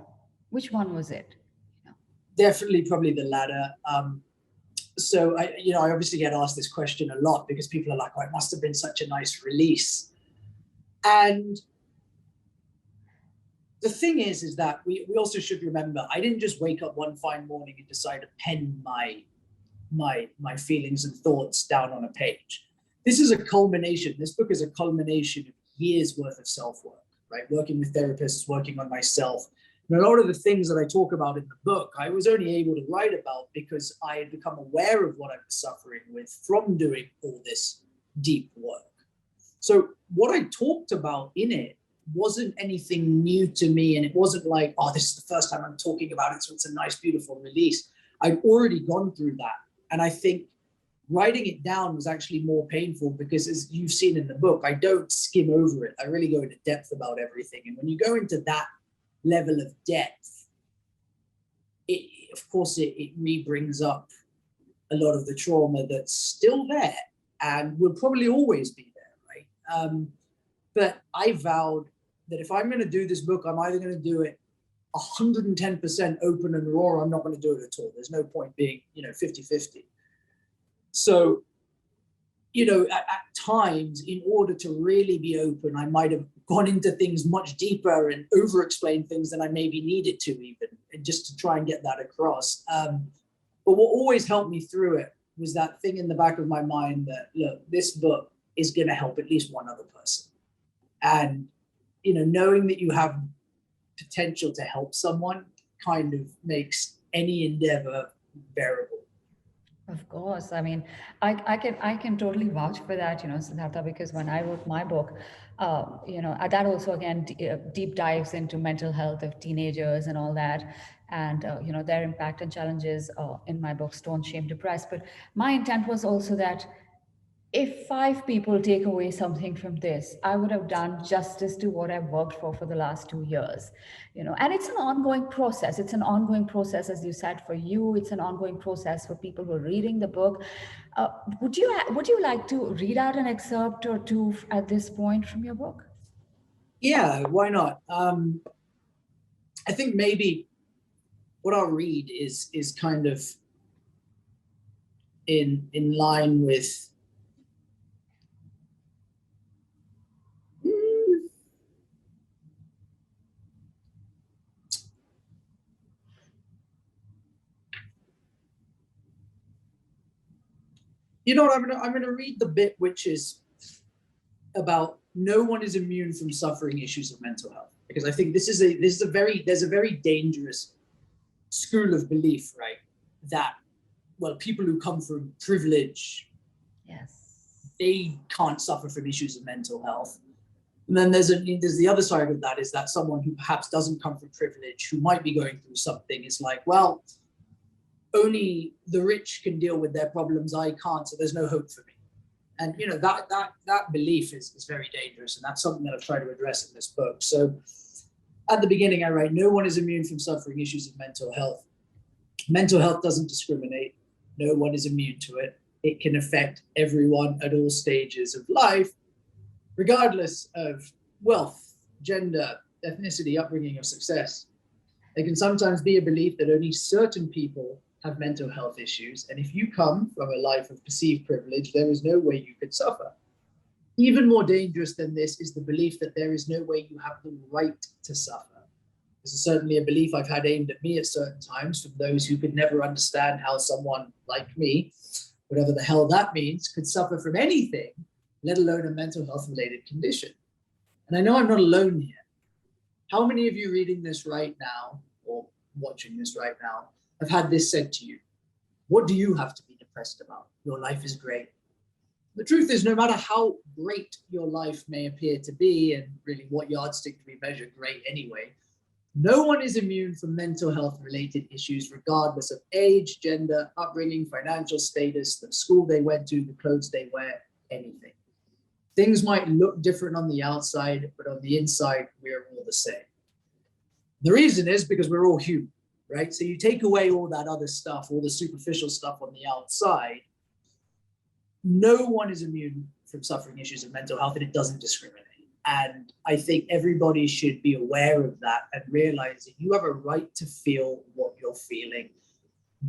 S5: Which one was it?
S6: Definitely, probably the latter. So I obviously get asked this question a lot because people are like, oh, it must have been such a nice release. And the thing is that we also should remember, I didn't just wake up one fine morning and decide to pen my feelings and thoughts down on a page. This book is a culmination of years worth of self-work, right? Working with therapists, working on myself. And a lot of the things that I talk about in the book, I was only able to write about because I had become aware of what I was suffering with from doing all this deep work. So what I talked about in it wasn't anything new to me. And it wasn't like, oh, this is the first time I'm talking about it, so it's a nice, beautiful release. I'd already gone through that. And I think writing it down was actually more painful because, as you've seen in the book, I don't skim over it. I really go into depth about everything. And when you go into that level of depth, of course it re-brings up a lot of the trauma that's still there and will probably always be there, right? But I vowed that if I'm going to do this book, I'm either going to do it 110% open and raw, or I'm not going to do it at all. There's no point being 50-50. So at times, in order to really be open, I might have gone into things much deeper and over-explained things than I maybe needed to, even, and just to try and get that across. But what always helped me through it was that thing in the back of my mind that, look, this book is going to help at least one other person. And, knowing that you have potential to help someone kind of makes any endeavor bearable.
S5: Of course. I mean, I can totally vouch for that, Siddhartha, because when I wrote my book, that also again deep dives into mental health of teenagers and all that, and their impact and challenges in my book, Stone, Shame, Depressed. But my intent was also that if 5 people take away something from this, I would have done justice to what I've worked for the last 2 years. And it's an ongoing process. It's an ongoing process, as you said, for you. It's an ongoing process for people who are reading the book. Would you like to read out an excerpt or two at this point from your book?
S6: Yeah, why not? I think maybe what I'll read is kind of in line with you know what, I'm gonna read the bit which is about no one is immune from suffering issues of mental health, because I think there's a very dangerous school of belief, right? That, well, people who come from privilege,
S5: Yes,
S6: they can't suffer from issues of mental health. And then there's the other side of that, is that someone who perhaps doesn't come from privilege, who might be going through something, is like, well, only the rich can deal with their problems, I can't, so there's no hope for me. And that belief is very dangerous, and that's something that I've tried to address in this book. So at the beginning, I write, no one is immune from suffering issues of mental health. Mental health doesn't discriminate. No one is immune to it. It can affect everyone at all stages of life, regardless of wealth, gender, ethnicity, upbringing, or success. There can sometimes be a belief that only certain people have mental health issues, and if you come from a life of perceived privilege, there is no way you could suffer. Even more dangerous than this is the belief that there is no way you have the right to suffer. This is certainly a belief I've had aimed at me at certain times from those who could never understand how someone like me, whatever the hell that means, could suffer from anything, let alone a mental health related condition. And I know I'm not alone here. How many of you reading this right now or watching this right now have had this said to you? What do you have to be depressed about? Your life is great. The truth is, no matter how great your life may appear to be, and really what yardstick do we measure great anyway, no one is immune from mental health related issues, regardless of age, gender, upbringing, financial status, the school they went to, the clothes they wear, anything. Things might look different on the outside, but on the inside, we're all the same. The reason is because we're all human, right? So you take away all that other stuff, all the superficial stuff on the outside, no one is immune from suffering issues of mental health, and it doesn't discriminate. And I think everybody should be aware of that and realize that you have a right to feel what you're feeling.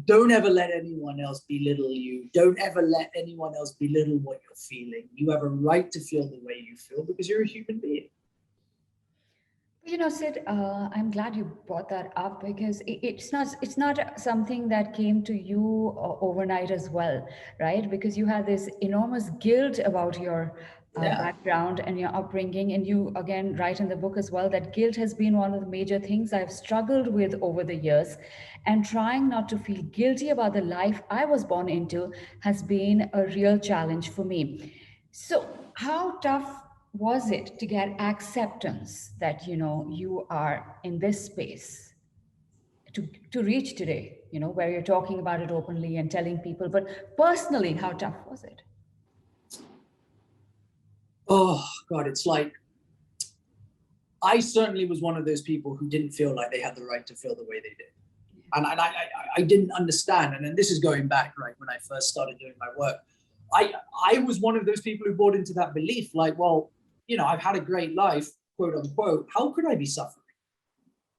S6: Don't ever let anyone else belittle you. Don't ever let anyone else belittle what you're feeling. You have a right to feel the way you feel because you're a human being.
S5: Sid, I'm glad you brought that up, because it's not something that came to you overnight as well, right? Because you had this enormous guilt about your background and your upbringing, and you again write in the book as well that guilt has been one of the major things I've struggled with over the years, and trying not to feel guilty about the life I was born into has been a real challenge for me. So how tough was it to get acceptance that you are in this space to reach today, where you're talking about it openly and telling people? But personally, how tough was it?
S6: Oh God, it's like, I certainly was one of those people who didn't feel like they had the right to feel the way they did. And I didn't understand. And then this is going back, right, when I first started doing my work. I was one of those people who bought into that belief, like, well, I've had a great life, quote unquote. How could I be suffering?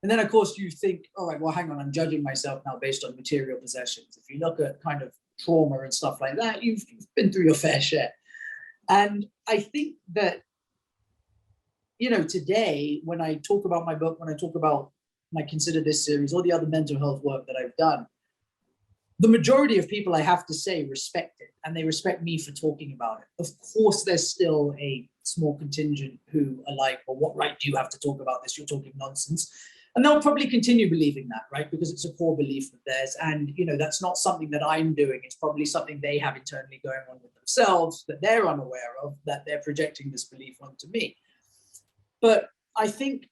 S6: And then, of course, you think, all right, well, hang on, I'm judging myself now based on material possessions. If you look at kind of trauma and stuff like that, you've been through your fair share. And I think that, today, when I talk about my book, when I consider this series, all the other mental health work that I've done, the majority of people, I have to say, respect it, and they respect me for talking about it. Of course, there's still a small contingent who are like, well, what right do you have to talk about this? You're talking nonsense. And they'll probably continue believing that, right? Because it's a core belief of theirs. And, that's not something that I'm doing. It's probably something they have internally going on with themselves that they're unaware of, that they're projecting this belief onto me. But I think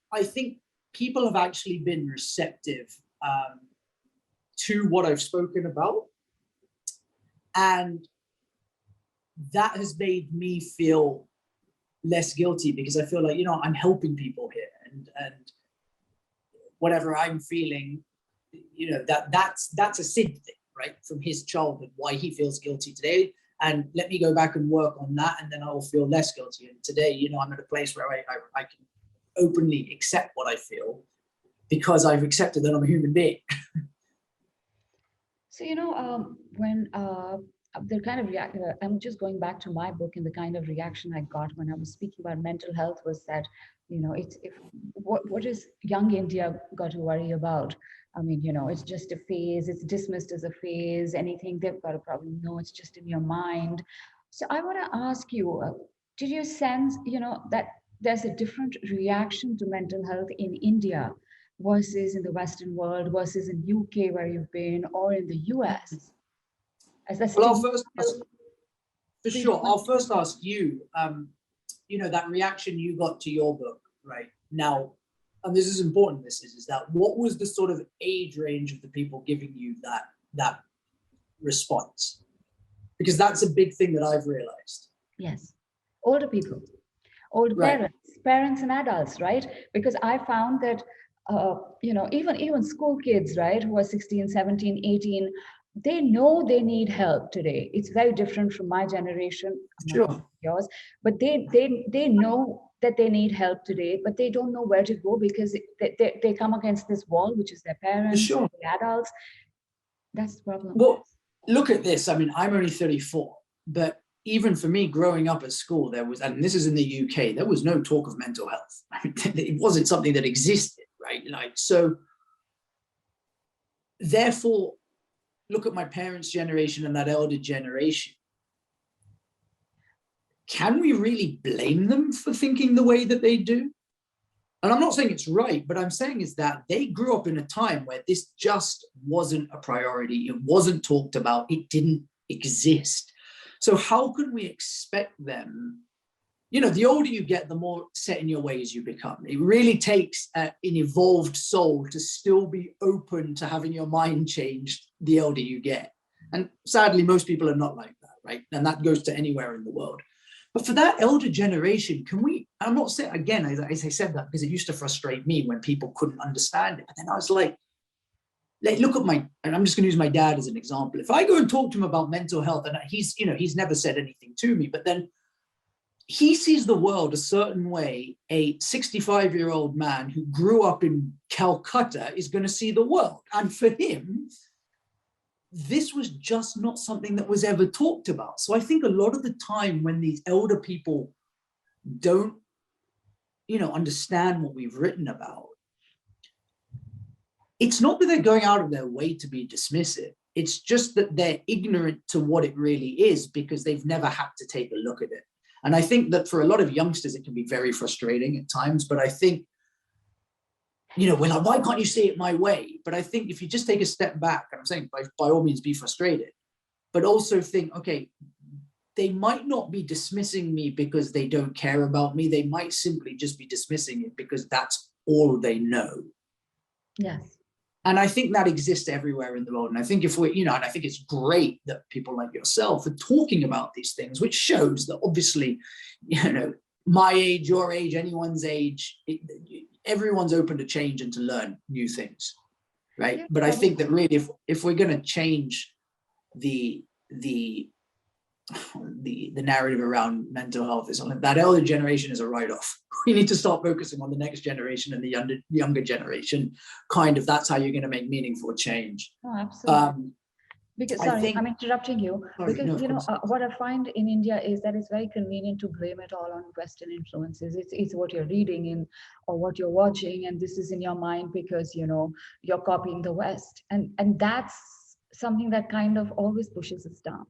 S6: people have actually been receptive to what I've spoken about. And that has made me feel less guilty, because I feel like, you know, I'm helping people here, and whatever I'm feeling, you know, that's a Sid thing, right? From his childhood, why he feels guilty today. And let me go back and work on that, and then I will feel less guilty. And today, you know, I'm at a place where I can openly accept what I feel, because I've accepted that I'm a human being.
S5: So, you know, when the kind of I'm just going back to my book, and the kind of reaction I got when I was speaking about mental health was that, you know, it's what is young India got to worry about? I mean, you know, it's just a phase. It's dismissed as a phase. Anything they've got a problem? No, it's just in your mind. So I want to ask you, did you sense, you know, that there's a different reaction to mental health in India versus in the Western world, versus in UK where you've been, or in the US? As a
S6: Well, I'll first ask you, you know, that reaction you got to your book, right? Now, and this is important, is that what was the sort of age range of the people giving you that response? Because that's a big thing that I've realized.
S5: Yes, older people, old
S6: Right.
S5: parents and adults, right? Because I found that, you know, even school kids, right, who are 16, 17, 18, they know they need help today. It's very different from my generation,
S6: Sure.
S5: yours, but they know that they need help today, but they don't know where to go, because they come against this wall, which is their parents,
S6: Sure.
S5: the adults. That's the problem.
S6: Well, look at this. I mean, I'm only 34, but even for me, growing up at school, there was, and this is in the UK, there was no talk of mental health. I mean, it wasn't something that existed, right? Like, so therefore, look at my parents' generation and that elder generation. Can we really blame them for thinking the way that they do? And I'm not saying it's right, but I'm saying is that they grew up in a time where this just wasn't a priority. It wasn't talked about. It didn't exist. So how can we expect them? You know, the older you get, the more set in your ways you become. It really takes an evolved soul to still be open to having your mind changed the older you get. And sadly, most people are not like that, right? And that goes to anywhere in the world. But for that elder generation, can we, I'm not saying, again, as I said that because it used to frustrate me when people couldn't understand it. But then I was like, look at and I'm just going to use my dad as an example. If I go and talk to him about mental health, and he's never said anything to me, but then he sees the world a certain way, a 65-year-old man who grew up in Calcutta is going to see the world. And for him, this was just not something that was ever talked about. So I think a lot of the time when these elder people don't, understand what we've written about, it's not that they're going out of their way to be dismissive. It's just that they're ignorant to what it really is because they've never had to take a look at it. And I think that for a lot of youngsters, it can be very frustrating at times, but I think, we're like, why can't you say it my way? But I think if you just take a step back, and I'm saying by all means be frustrated, but also think, okay, they might not be dismissing me because they don't care about me. They might simply just be dismissing it because that's all they know.
S5: Yes.
S6: And I think that exists everywhere in the world. And I think and I think it's great that people like yourself are talking about these things, which shows that obviously, my age, your age, anyone's age, everyone's open to change and to learn new things, right? But I think that really, if we're going to change the narrative around mental health, is something that elder generation is a write-off. We need to start focusing on the next generation and the younger generation. That's how you're going to make meaningful change.
S5: Oh, absolutely. Because I'm interrupting you.
S6: Sorry,
S5: because
S6: no,
S5: what I find in India is that it's very convenient to blame it all on Western influences. It's what you're reading in or what you're watching, and this is in your mind because you're copying the West, and that's something that kind of always pushes us down.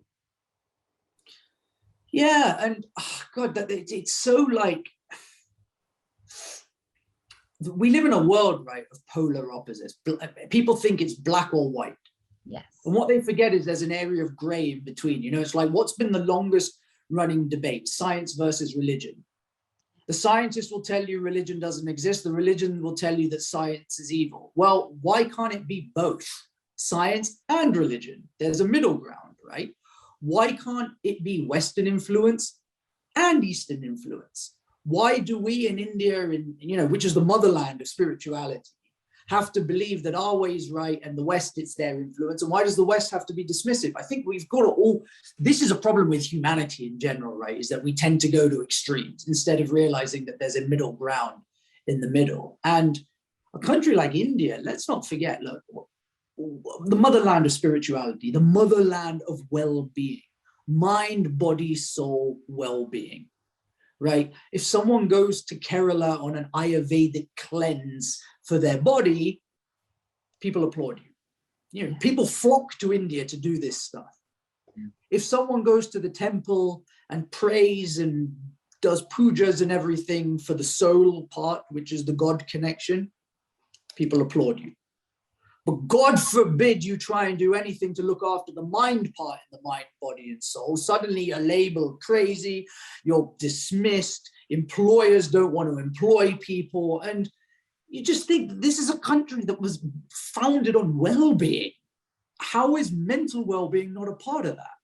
S6: Yeah, and God, it's so like we live in a world, right, of polar opposites. People think it's black or white.
S5: Yes.
S6: And what they forget is there's an area of gray in between. It's like, what's been the longest running debate? Science versus religion. The scientists will tell you religion doesn't exist. The religion will tell you that science is evil. Well, why can't it be both? Science and religion. There's a middle ground, right? Why can't it be Western influence and Eastern influence? Why do we in India, which is the motherland of spirituality, have to believe that our way is right and the West, it's their influence? And why does the West have to be dismissive? I think we've got to all, this is a problem with humanity in general, right? Is that we tend to go to extremes instead of realizing that there's a middle ground in the middle. And a country like India, let's not forget, look, the motherland of spirituality, the motherland of well-being, mind, body, soul, well-being, right? If someone goes to Kerala on an Ayurvedic cleanse for their body, people applaud you. People flock to India to do this stuff. If someone goes to the temple and prays and does pujas and everything for the soul part, which is the God connection, people applaud you. But God forbid you try and do anything to look after the mind part in the mind, body, and soul. Suddenly you're labeled crazy, you're dismissed, employers don't want to employ people. And you just think this is a country that was founded on well-being. How is mental well-being not a part of that?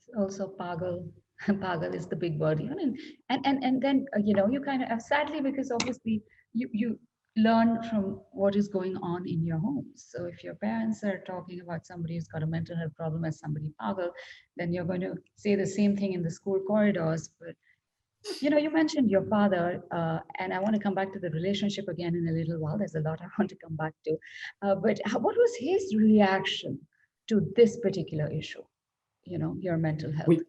S5: It's also pagal. Pagal is the big word, and then you kind of sadly, because obviously you learn from what is going on in your homes. So if your parents are talking about somebody who's got a mental health problem as somebody pagal, then you're going to say the same thing in the school corridors. But you mentioned your father, and I want to come back to the relationship again in a little while. There's a lot I want to come back to. But what was his reaction to this particular issue? Your mental health.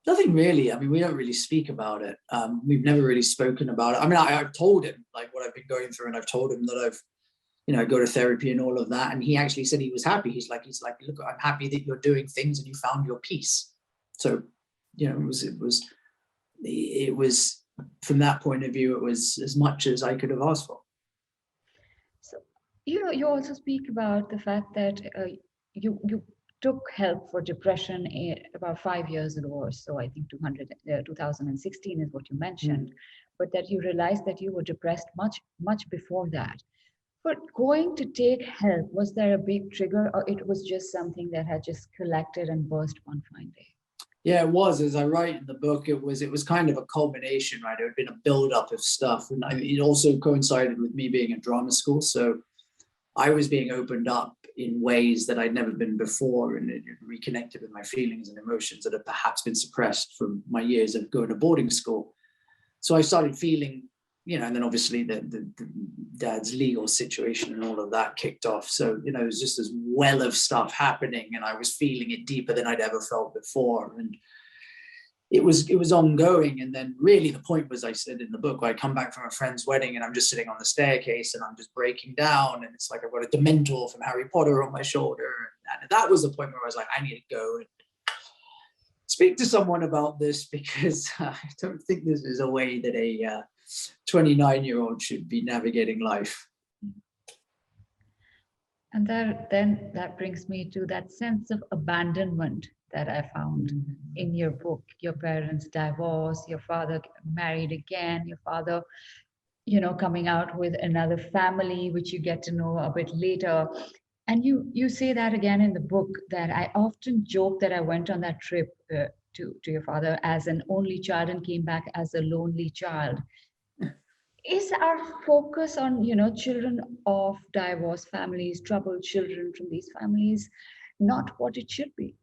S6: Nothing really. I mean, we don't really speak about it. We've never really spoken about it. I mean, I've told him like what I've been going through, and I've told him that I've, go to therapy and all of that. And he actually said he was happy. He's like, look, I'm happy that you're doing things and you found your peace. So, it was from that point of view, it was as much as I could have asked for.
S5: So, you also speak about the fact that you took help for depression about 5 years ago or so. I think 2016 is what you mentioned, but that you realized that you were depressed much before that. But going to take help, was there a big trigger, or it was just something that had just collected and burst one fine day?
S6: Yeah, it was. As I write in the book, it was kind of a culmination, right? It had been a buildup of stuff, and it also coincided with me being at drama school. So I was being opened up in ways that I'd never been before, and it reconnected with my feelings and emotions that had perhaps been suppressed from my years of going to boarding school. So I started feeling, and then obviously the dad's legal situation and all of that kicked off. So, it was just this well of stuff happening, and I was feeling it deeper than I'd ever felt before. And it was ongoing. And then really the point was, I said in the book, I come back from a friend's wedding and I'm just sitting on the staircase and I'm just breaking down. And it's like I've got a Dementor from Harry Potter on my shoulder. And that was the point where I was like, I need to go and speak to someone about this, because I don't think this is a way that a 29-year-old should be navigating life.
S5: And then that brings me to that sense of abandonment that I found in your book. Your parents divorced, your father married again, your father, coming out with another family, which you get to know a bit later. And you say that again in the book, that I often joke that I went on that trip to your father as an only child and came back as a lonely child. Is our focus on, children of divorced families, troubled children from these families, not what it should be?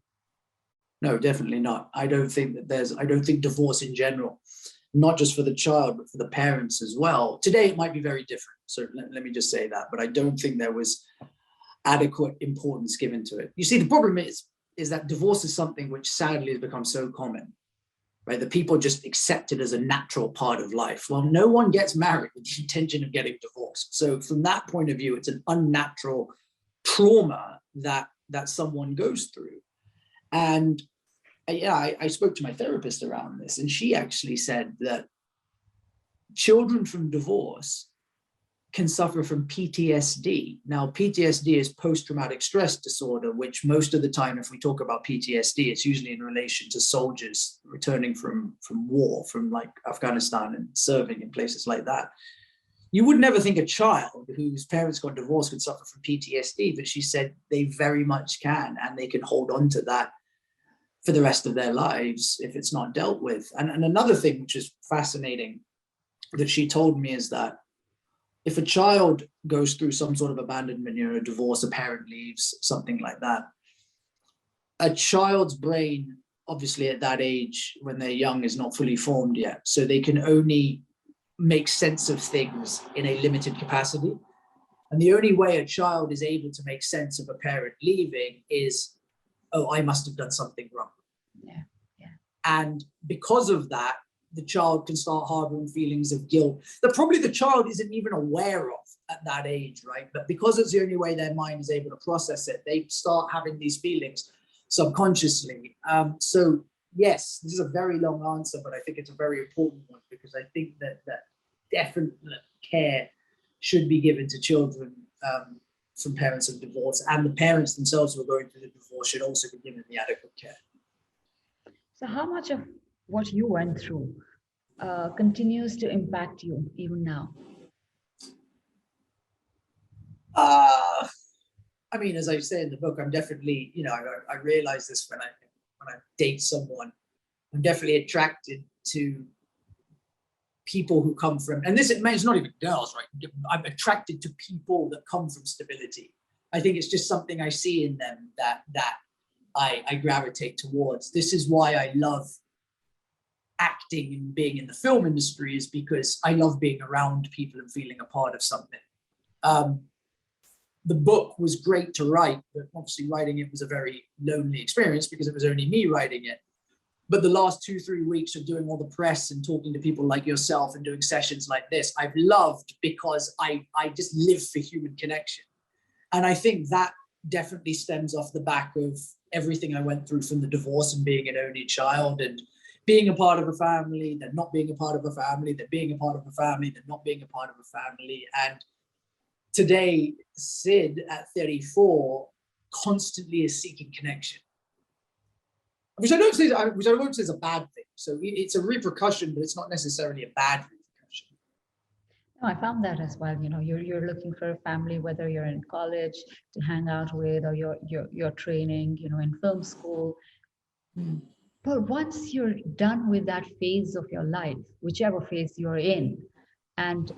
S6: No, definitely not. I don't think divorce in general, not just for the child, but for the parents as well. Today, it might be very different. So let me just say that, but I don't think there was adequate importance given to it. You see, the problem is that divorce is something which sadly has become so common, right? That people just accept it as a natural part of life. Well, no one gets married with the intention of getting divorced. So from that point of view, it's an unnatural trauma that someone goes through. And I spoke to my therapist around this, and she actually said that children from divorce can suffer from PTSD. Now, PTSD is post-traumatic stress disorder, which most of the time, if we talk about PTSD, it's usually in relation to soldiers returning from war, from like Afghanistan and serving in places like that. you would never think a child whose parents got divorced could suffer from PTSD, but she said they very much can, and they can hold on to that for the rest of their lives if it's not dealt with. And another thing which is fascinating that she told me is that if a child goes through some sort of abandonment, a divorce, a parent leaves, something like that, a child's brain, obviously at that age when they're young, is not fully formed yet. So they can only make sense of things in a limited capacity. And the only way a child is able to make sense of a parent leaving is, oh, I must have done something wrong.
S5: Yeah.
S6: And because of that, the child can start harboring feelings of guilt that probably the child isn't even aware of at that age, right? But because it's the only way their mind is able to process it, they start having these feelings subconsciously. So yes, this is a very long answer, but I think it's a very important one, because I think that definite care should be given to children from parents of divorce, and the parents themselves who are going through the divorce should also be given the adequate care.
S5: So how much of what you went through continues to impact you even now?
S6: I mean, as I say in the book, I'm definitely, I realize this when I date someone, I'm definitely attracted to people who come from, and this, it's not even girls, right? I'm attracted to people that come from stability. I think it's just something I see in them that I gravitate towards. This is why I love acting and being in the film industry, is because I love being around people and feeling a part of something. The book was great to write, but obviously writing it was a very lonely experience because it was only me writing it. But the last 2-3 weeks of doing all the press and talking to people like yourself and doing sessions like this, I've loved, because I just live for human connection. And I think that definitely stems off the back of everything I went through, from the divorce and being an only child, and being a part of a family, then not being a part of a family, then being a part of a family, then not being a part of a family. And today, Sid at 34 constantly is seeking connection, which I don't say is a bad thing. So it's a repercussion, but it's not necessarily a bad repercussion.
S5: No, I found that as well. You're looking for a family, whether you're in college to hang out with, or you're training, in film school. But once you're done with that phase of your life, whichever phase you're in, and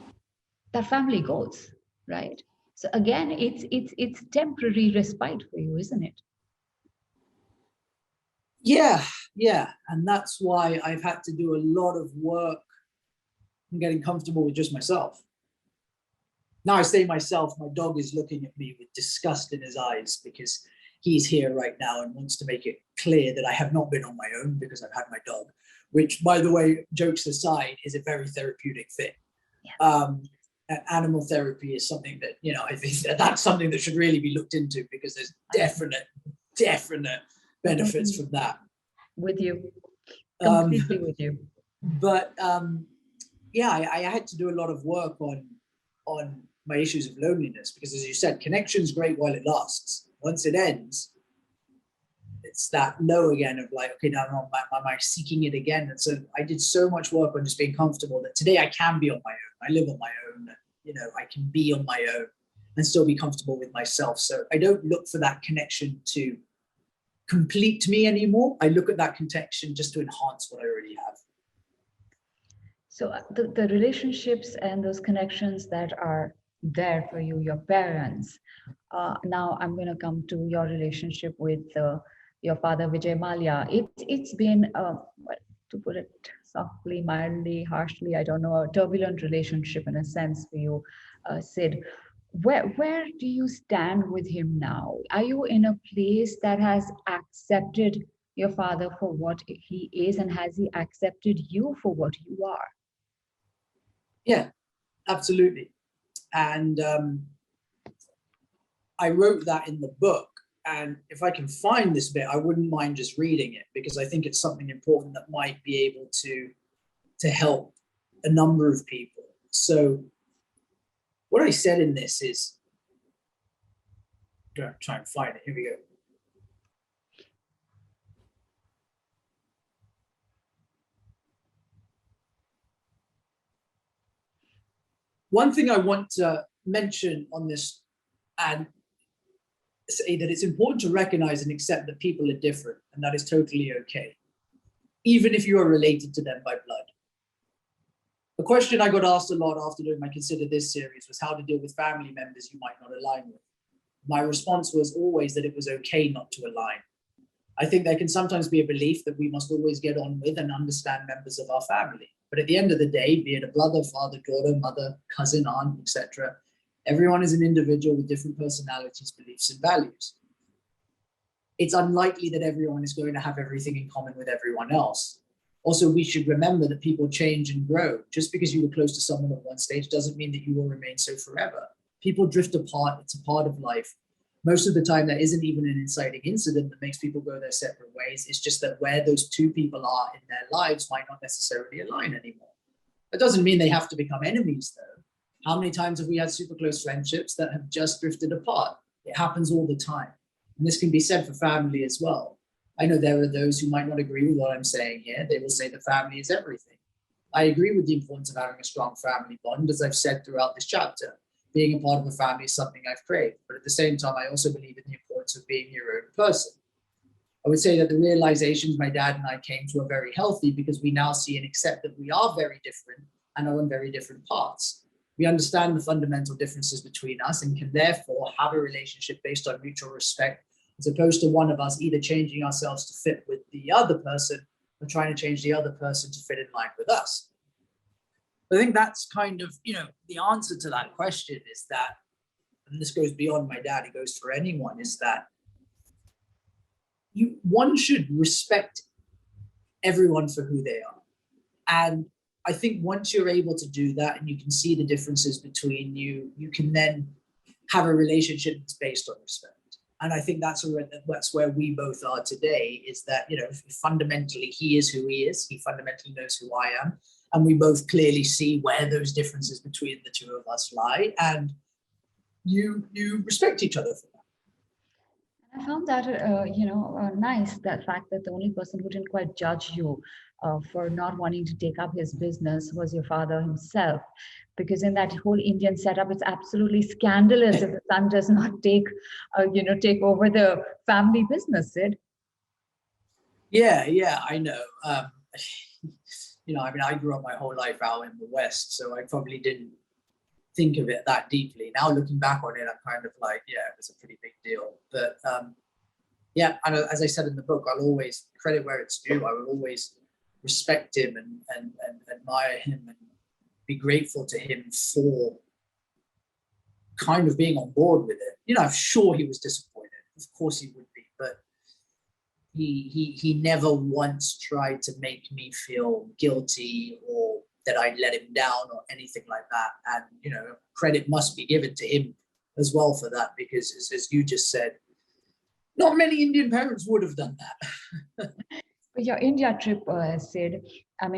S5: that family goes, right? So again, it's temporary respite for you, isn't it?
S6: Yeah. And that's why I've had to do a lot of work in getting comfortable with just myself. Now I say myself, my dog is looking at me with disgust in his eyes, because he's here right now and wants to make it clear that I have not been on my own, because I've had my dog, which, by the way, jokes aside, is a very therapeutic thing.
S5: Yeah.
S6: Animal therapy is something that, I think that's something that should really be looked into, because there's definite benefits from that.
S5: With you, completely with you.
S6: But I had to do a lot of work on my issues of loneliness, because, as you said, connection's great while it lasts. Once it ends, it's that low again of like, okay, now am I seeking it again? And so I did so much work on just being comfortable that today I can be on my own. I live on my own. I can be on my own and still be comfortable with myself. So I don't look for that connection to complete me anymore. I look at that connection just to enhance what I already have.
S5: So the relationships and those connections that are there for you, your parents. Now I'm going to come to your relationship with your father, Vijay Malia. It's been, to put it softly, mildly, harshly, I don't know, a turbulent relationship in a sense for you, Sid. Where do you stand with him now? Are you in a place that has accepted your father for what he is, and has he accepted you for what you are?
S6: Yeah, absolutely. And I wrote that in the book. And if I can find this bit, I wouldn't mind just reading it, because I think it's something important that might be able to help a number of people. So what I said in this is, I'm going to try and find it. Here we go. One thing I want to mention on this and say that it's important to recognize and accept that people are different, and that is totally okay, even if you are related to them by blood. The question I got asked a lot after doing my Consider This series was how to deal with family members you might not align with. My response was always that it was okay not to align. I think there can sometimes be a belief that we must always get on with and understand members of our family. But at the end of the day, be it a brother, father, daughter, mother, cousin, aunt, etc., everyone is an individual with different personalities, beliefs, and values. It's unlikely that everyone is going to have everything in common with everyone else. Also, we should remember that people change and grow. Just because you were close to someone at one stage doesn't mean that you will remain so forever. People drift apart. It's a part of life. Most of the time, there isn't even an inciting incident that makes people go their separate ways. It's just that where those two people are in their lives might not necessarily align anymore. That doesn't mean they have to become enemies, though. How many times have we had super close friendships that have just drifted apart? It happens all the time. And this can be said for family as well. I know there are those who might not agree with what I'm saying here. They will say the family is everything. I agree with the importance of having a strong family bond, as I've said throughout this chapter. Being a part of a family is something I've craved, but at the same time, I also believe in the importance of being your own person. I would say that the realizations my dad and I came to are very healthy because we now see and accept that we are very different and are on very different paths. We understand the fundamental differences between us and can therefore have a relationship based on mutual respect, as opposed to one of us either changing ourselves to fit with the other person or trying to change the other person to fit in line with us. I think that's kind of, the answer to that question is that, and this goes beyond my dad, it goes for anyone, is that one should respect everyone for who they are. And I think once you're able to do that and you can see the differences between you, you can then have a relationship that's based on respect. And I think that's where we both are today, is that, fundamentally he is who he is. He fundamentally knows who I am. And we both clearly see where those differences between the two of us lie. And you respect each other for that.
S5: I found that, nice, that fact that the only person who didn't quite judge you for not wanting to take up his business was your father himself. Because in that whole Indian setup, it's absolutely scandalous if the son does not take over the family business, Sid.
S6: Yeah, I know. I grew up my whole life out in the West, so I probably didn't think of it that deeply. Now looking back on it, I'm kind of like, yeah, it was a pretty big deal. But and as I said in the book, I'll always credit where it's due. I will always respect him and admire him and be grateful to him for kind of being on board with it. I'm sure he was disappointed. Of course he would be, but he never once tried to make me feel guilty or that I let him down or anything like that. And, credit must be given to him as well for that, because as you just said, not many Indian parents would have done that.
S5: Your India trip, Sid,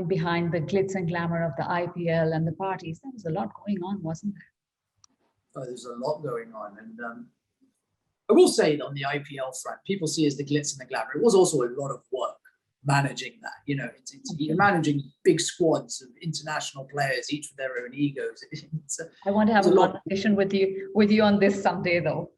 S5: behind the glitz and glamour of the IPL and the parties, there was a lot going on, wasn't there?
S6: Oh, there's a lot going on. And I will say that on the IPL front, people see as the glitz and the glamour. It was also a lot of work managing that. You're managing big squads of international players, each with their own egos.
S5: I want to have a conversation with you on this someday, though.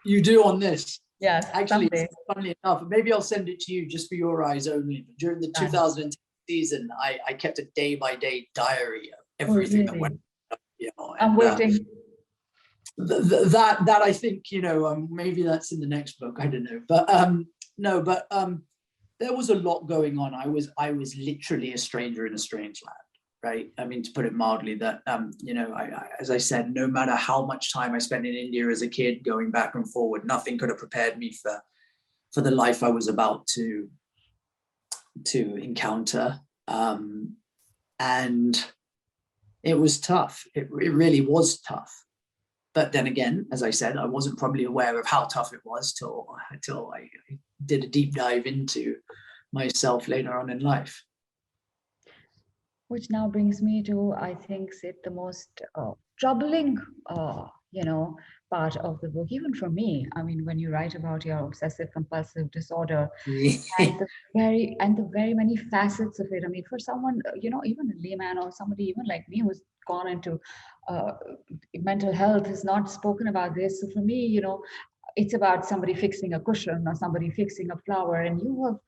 S6: You do on this?
S5: Yes,
S6: actually, funnily enough, maybe I'll send it to you just for your eyes only. But during the 2010 season, I kept a day-by-day diary of everything that went on.
S5: I'm waiting.
S6: That I think, maybe that's in the next book. I don't know. But there was a lot going on. I was literally a stranger in a strange land. Right. To put it mildly, that, as I said, no matter how much time I spent in India as a kid going back and forward, nothing could have prepared me for the life I was about to encounter. And it was tough. It really was tough. But then again, as I said, I wasn't probably aware of how tough it was till I did a deep dive into myself later on in life.
S5: Which now brings me to, I think, Sid, the most troubling, part of the book, even for me. I mean, when you write about your obsessive compulsive disorder and the very many facets of it. I mean, for someone, even a layman or somebody even like me who's gone into mental health has not spoken about this. So for me, it's about somebody fixing a cushion or somebody fixing a flower, and you have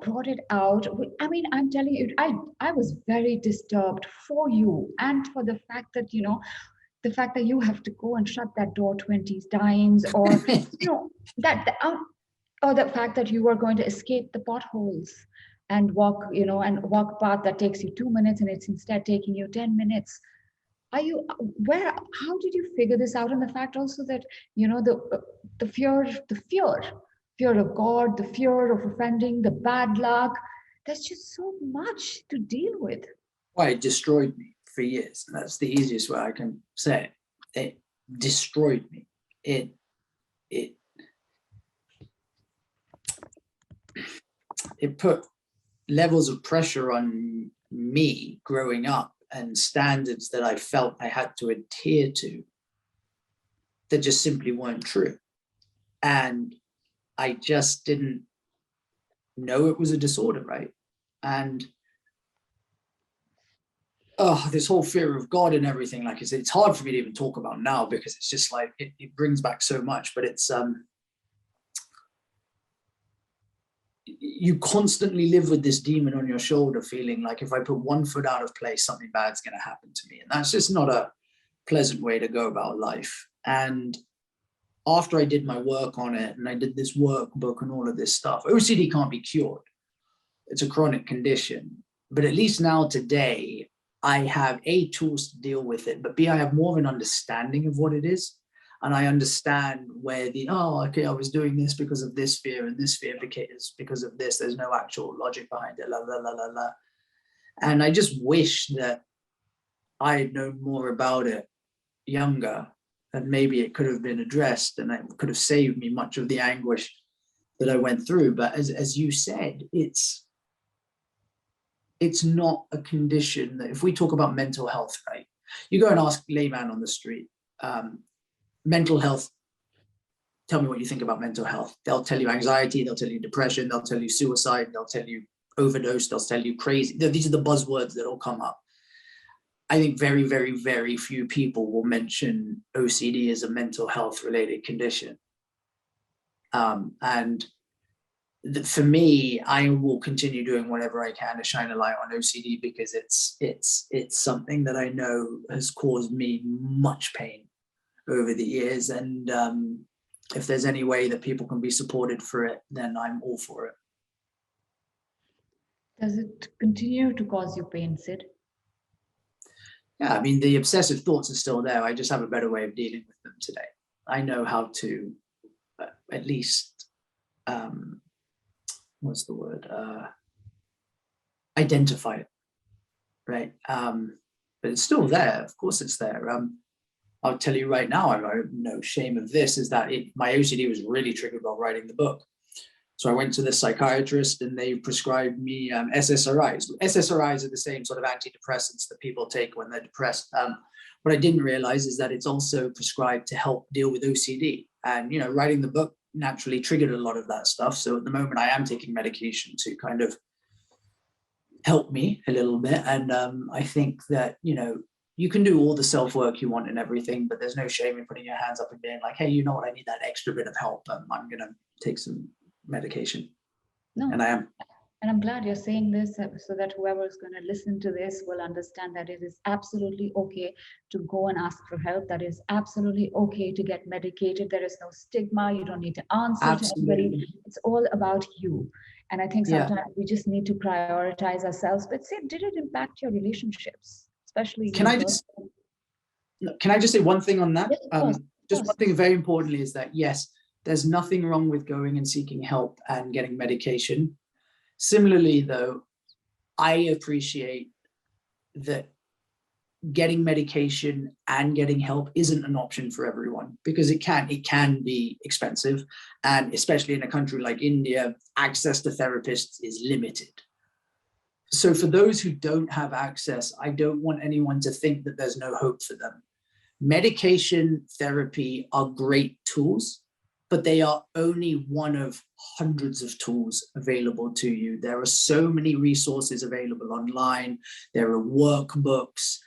S5: brought it out. I mean, I'm telling you, I was very disturbed for you, and for the fact that the fact that you have to go and shut that door 20 times, or that or the fact that you are going to escape the potholes and walk a path that takes you 2 minutes and it's instead taking you 10 minutes. How did you figure this out? And the fact also that the fear of God, the fear of offending, the bad luck, there's just so much to deal with.
S6: Well, it destroyed me for years. That's the easiest way I can say it. It destroyed me. It put levels of pressure on me growing up, and standards that I felt I had to adhere to that just simply weren't true. And I just didn't know it was a disorder, right? And this whole fear of God and everything, like I said, it's hard for me to even talk about now because it's just like, it brings back so much, but it's, you constantly live with this demon on your shoulder, feeling like if I put one foot out of place, something bad's going to happen to me. And that's just not a pleasant way to go about life. And after I did my work on it, and I did this workbook and all of this stuff, OCD can't be cured. It's a chronic condition. But at least now today, I have A, tools to deal with it, but B, I have more of an understanding of what it is. And I understand where I was doing this because of this fear, and this fear because of this. There's no actual logic behind it, la, la, la, la, la. And I just wish that I had known more about it younger, and maybe it could have been addressed, and it could have saved me much of the anguish that I went through. But as you said, it's not a condition that, if we talk about mental health, right? You go and ask a layman on the street, mental health, tell me what you think about mental health. They'll tell you anxiety, they'll tell you depression, they'll tell you suicide, they'll tell you overdose, they'll tell you crazy. These are the buzzwords that all come up. I think very, very, very few people will mention OCD as a mental health related condition. And for me, I will continue doing whatever I can to shine a light on OCD, because it's something that I know has caused me much pain over the years. And if there's any way that people can be supported for it, then I'm all for it.
S5: Does it continue to cause you pain, Sid?
S6: Yeah, I mean, the obsessive thoughts are still there. I just have a better way of dealing with them today. I know how to at least, what's the word? Identify it, right? But it's still there. Of course it's there. I'll tell you right now, I'm no shame of this, is that my OCD was really triggered while writing the book. So I went to the psychiatrist and they prescribed me SSRIs. SSRIs are the same sort of antidepressants that people take when they're depressed. What I didn't realize is that it's also prescribed to help deal with OCD. And, writing the book naturally triggered a lot of that stuff. So at the moment I am taking medication to kind of help me a little bit. And I think that, you can do all the self-work you want and everything, but there's no shame in putting your hands up and being like, hey, you know what, I need that extra bit of help. I'm going to take some medication.
S5: No.
S6: And I am.
S5: And I'm glad you're saying this so that whoever is going to listen to this will understand that it is absolutely okay to go and ask for help. That is absolutely okay to get medicated. There is no stigma. You don't need to answer to anybody. It's all about you. And I think sometimes we just need to prioritize ourselves. But Sid, did it impact your relationships? Especially
S6: can I just say one thing on that?
S5: Yes, of course.
S6: Just one thing very importantly is that, yes, there's nothing wrong with going and seeking help and getting medication. Similarly, though, I appreciate that getting medication and getting help isn't an option for everyone, because it can be expensive, and especially in a country like India, access to therapists is limited. So for those who don't have access, I don't want anyone to think that there's no hope for them, medication, therapy are great tools, but they are only one of hundreds of tools available to you. There are so many resources available online. There are workbooks,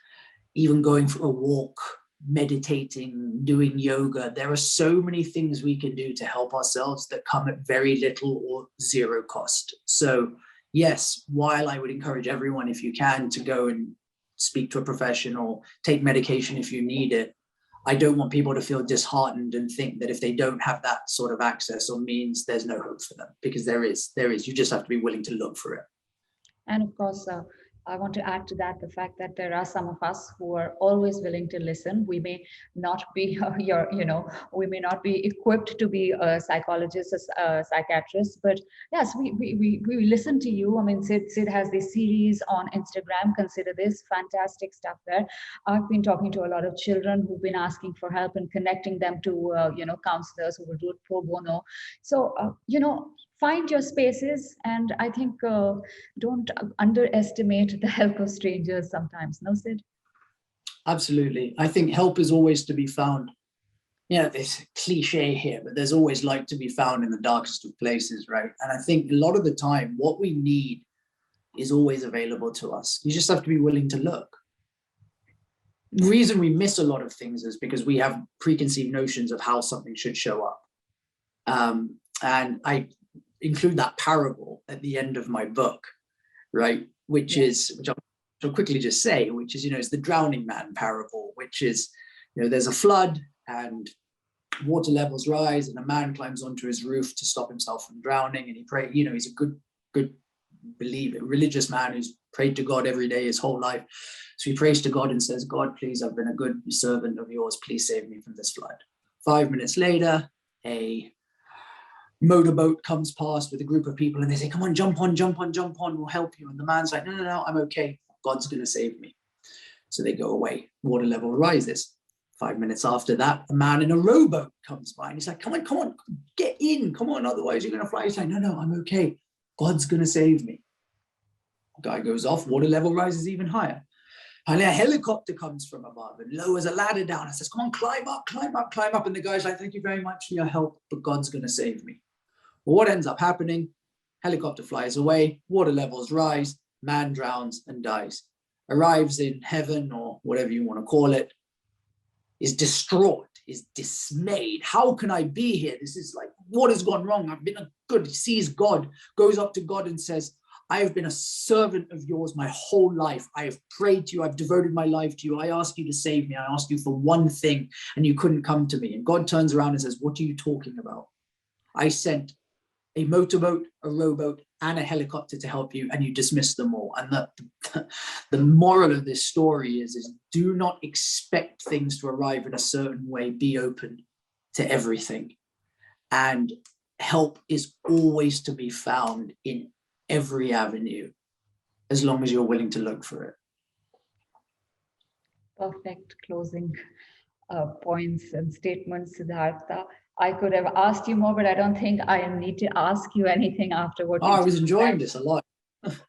S6: even going for a walk, meditating, doing yoga. There are so many things we can do to help ourselves that come at very little or zero cost. So yes, while I would encourage everyone, if you can, to go and speak to a professional, take medication if you need it, I don't want people to feel disheartened and think that if they don't have that sort of access or means, there's no hope for them, because there is. You just have to be willing to look for it.
S5: And of course, I want to add to that the fact that there are some of us who are always willing to listen. We may not be we may not be equipped to be a psychologist, a psychiatrist, but yes, we listen to you. I mean, Sid has this series on Instagram, Consider This, fantastic stuff there. I've been talking to a lot of children who've been asking for help and connecting them to, counselors who will do it pro bono. So, find your spaces, and I think don't underestimate the help of strangers sometimes. No, Sid?
S6: Absolutely. I think help is always to be found. Yeah, this cliche here, but there's always light to be found in the darkest of places, right? And I think a lot of the time, what we need is always available to us. You just have to be willing to look. The reason we miss a lot of things is because we have preconceived notions of how something should show up. And I include that parable at the end of my book, right? Which I'll quickly just say, which is, it's the drowning man parable, which is, there's a flood and water levels rise and a man climbs onto his roof to stop himself from drowning. And he prayed, he's a good believer, religious man who's prayed to God every day his whole life. So he prays to God and says, God, please, I've been a good servant of yours. Please save me from this flood. 5 minutes later, a motorboat comes past with a group of people and they say, come on, jump on, we'll help you. And the man's like, no, I'm okay. God's going to save me. So they go away. Water level rises. 5 minutes after that, a man in a rowboat comes by and he's like, come on, get in. Come on, otherwise you're going to fly. He's like, no, I'm okay. God's going to save me. The guy goes off. Water level rises even higher. And a helicopter comes from above and lowers a ladder down and says, come on, climb up. And the guy's like, thank you very much for your help, but God's going to save me. Well, what ends up happening? Helicopter flies away, water levels rise, man drowns and dies. Arrives in heaven, or whatever you want to call it, is distraught, is dismayed. How can I be here? This is like, what has gone wrong? I've been good. Sees God, goes up to God and says, I have been a servant of yours my whole life. I have prayed to you. I've devoted my life to you. I asked you to save me. I asked you for one thing and you couldn't come to me. And God turns around and says, what are you talking about? I sent a motorboat, a rowboat, and a helicopter to help you, and you dismiss them all. And the moral of this story is do not expect things to arrive in a certain way. Be open to everything. And help is always to be found in every avenue, as long as you're willing to look for it.
S5: Perfect closing points and statements, Siddhartha. I could have asked you more, but I don't think I need to ask you anything after what
S6: I was enjoying this a lot.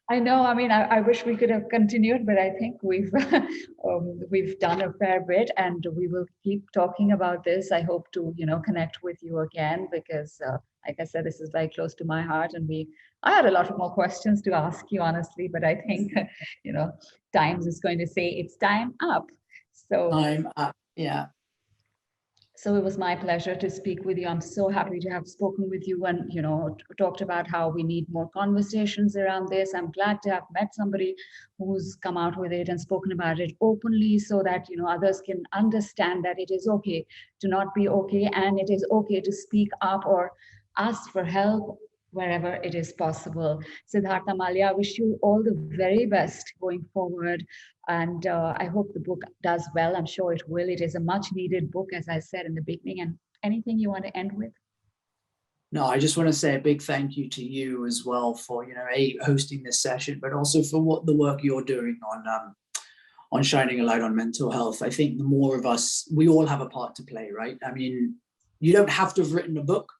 S5: I know. I mean, I wish we could have continued, but I think we've done a fair bit, and we will keep talking about this. I hope to, connect with you again because, like I said, this is very close to my heart, and I had a lot more questions to ask you, honestly, but I think, Times is going to say it's time up. So
S6: time up, yeah.
S5: So it was my pleasure to speak with you. I'm so happy to have spoken with you and, talked about how we need more conversations around this. I'm glad to have met somebody who's come out with it and spoken about it openly so that, others can understand that it is okay to not be okay, and it is okay to speak up or ask for help wherever it is possible. Siddhartha Malia, I wish you all the very best going forward. And I hope the book does well. I'm sure it will. It is a much needed book, as I said in the beginning. And anything you want to end with?
S6: No, I just want to say a big thank you to you as well for, hosting this session, but also for the work you're doing on shining a light on mental health. I think the more of us, we all have a part to play, right? I mean, you don't have to have written a book.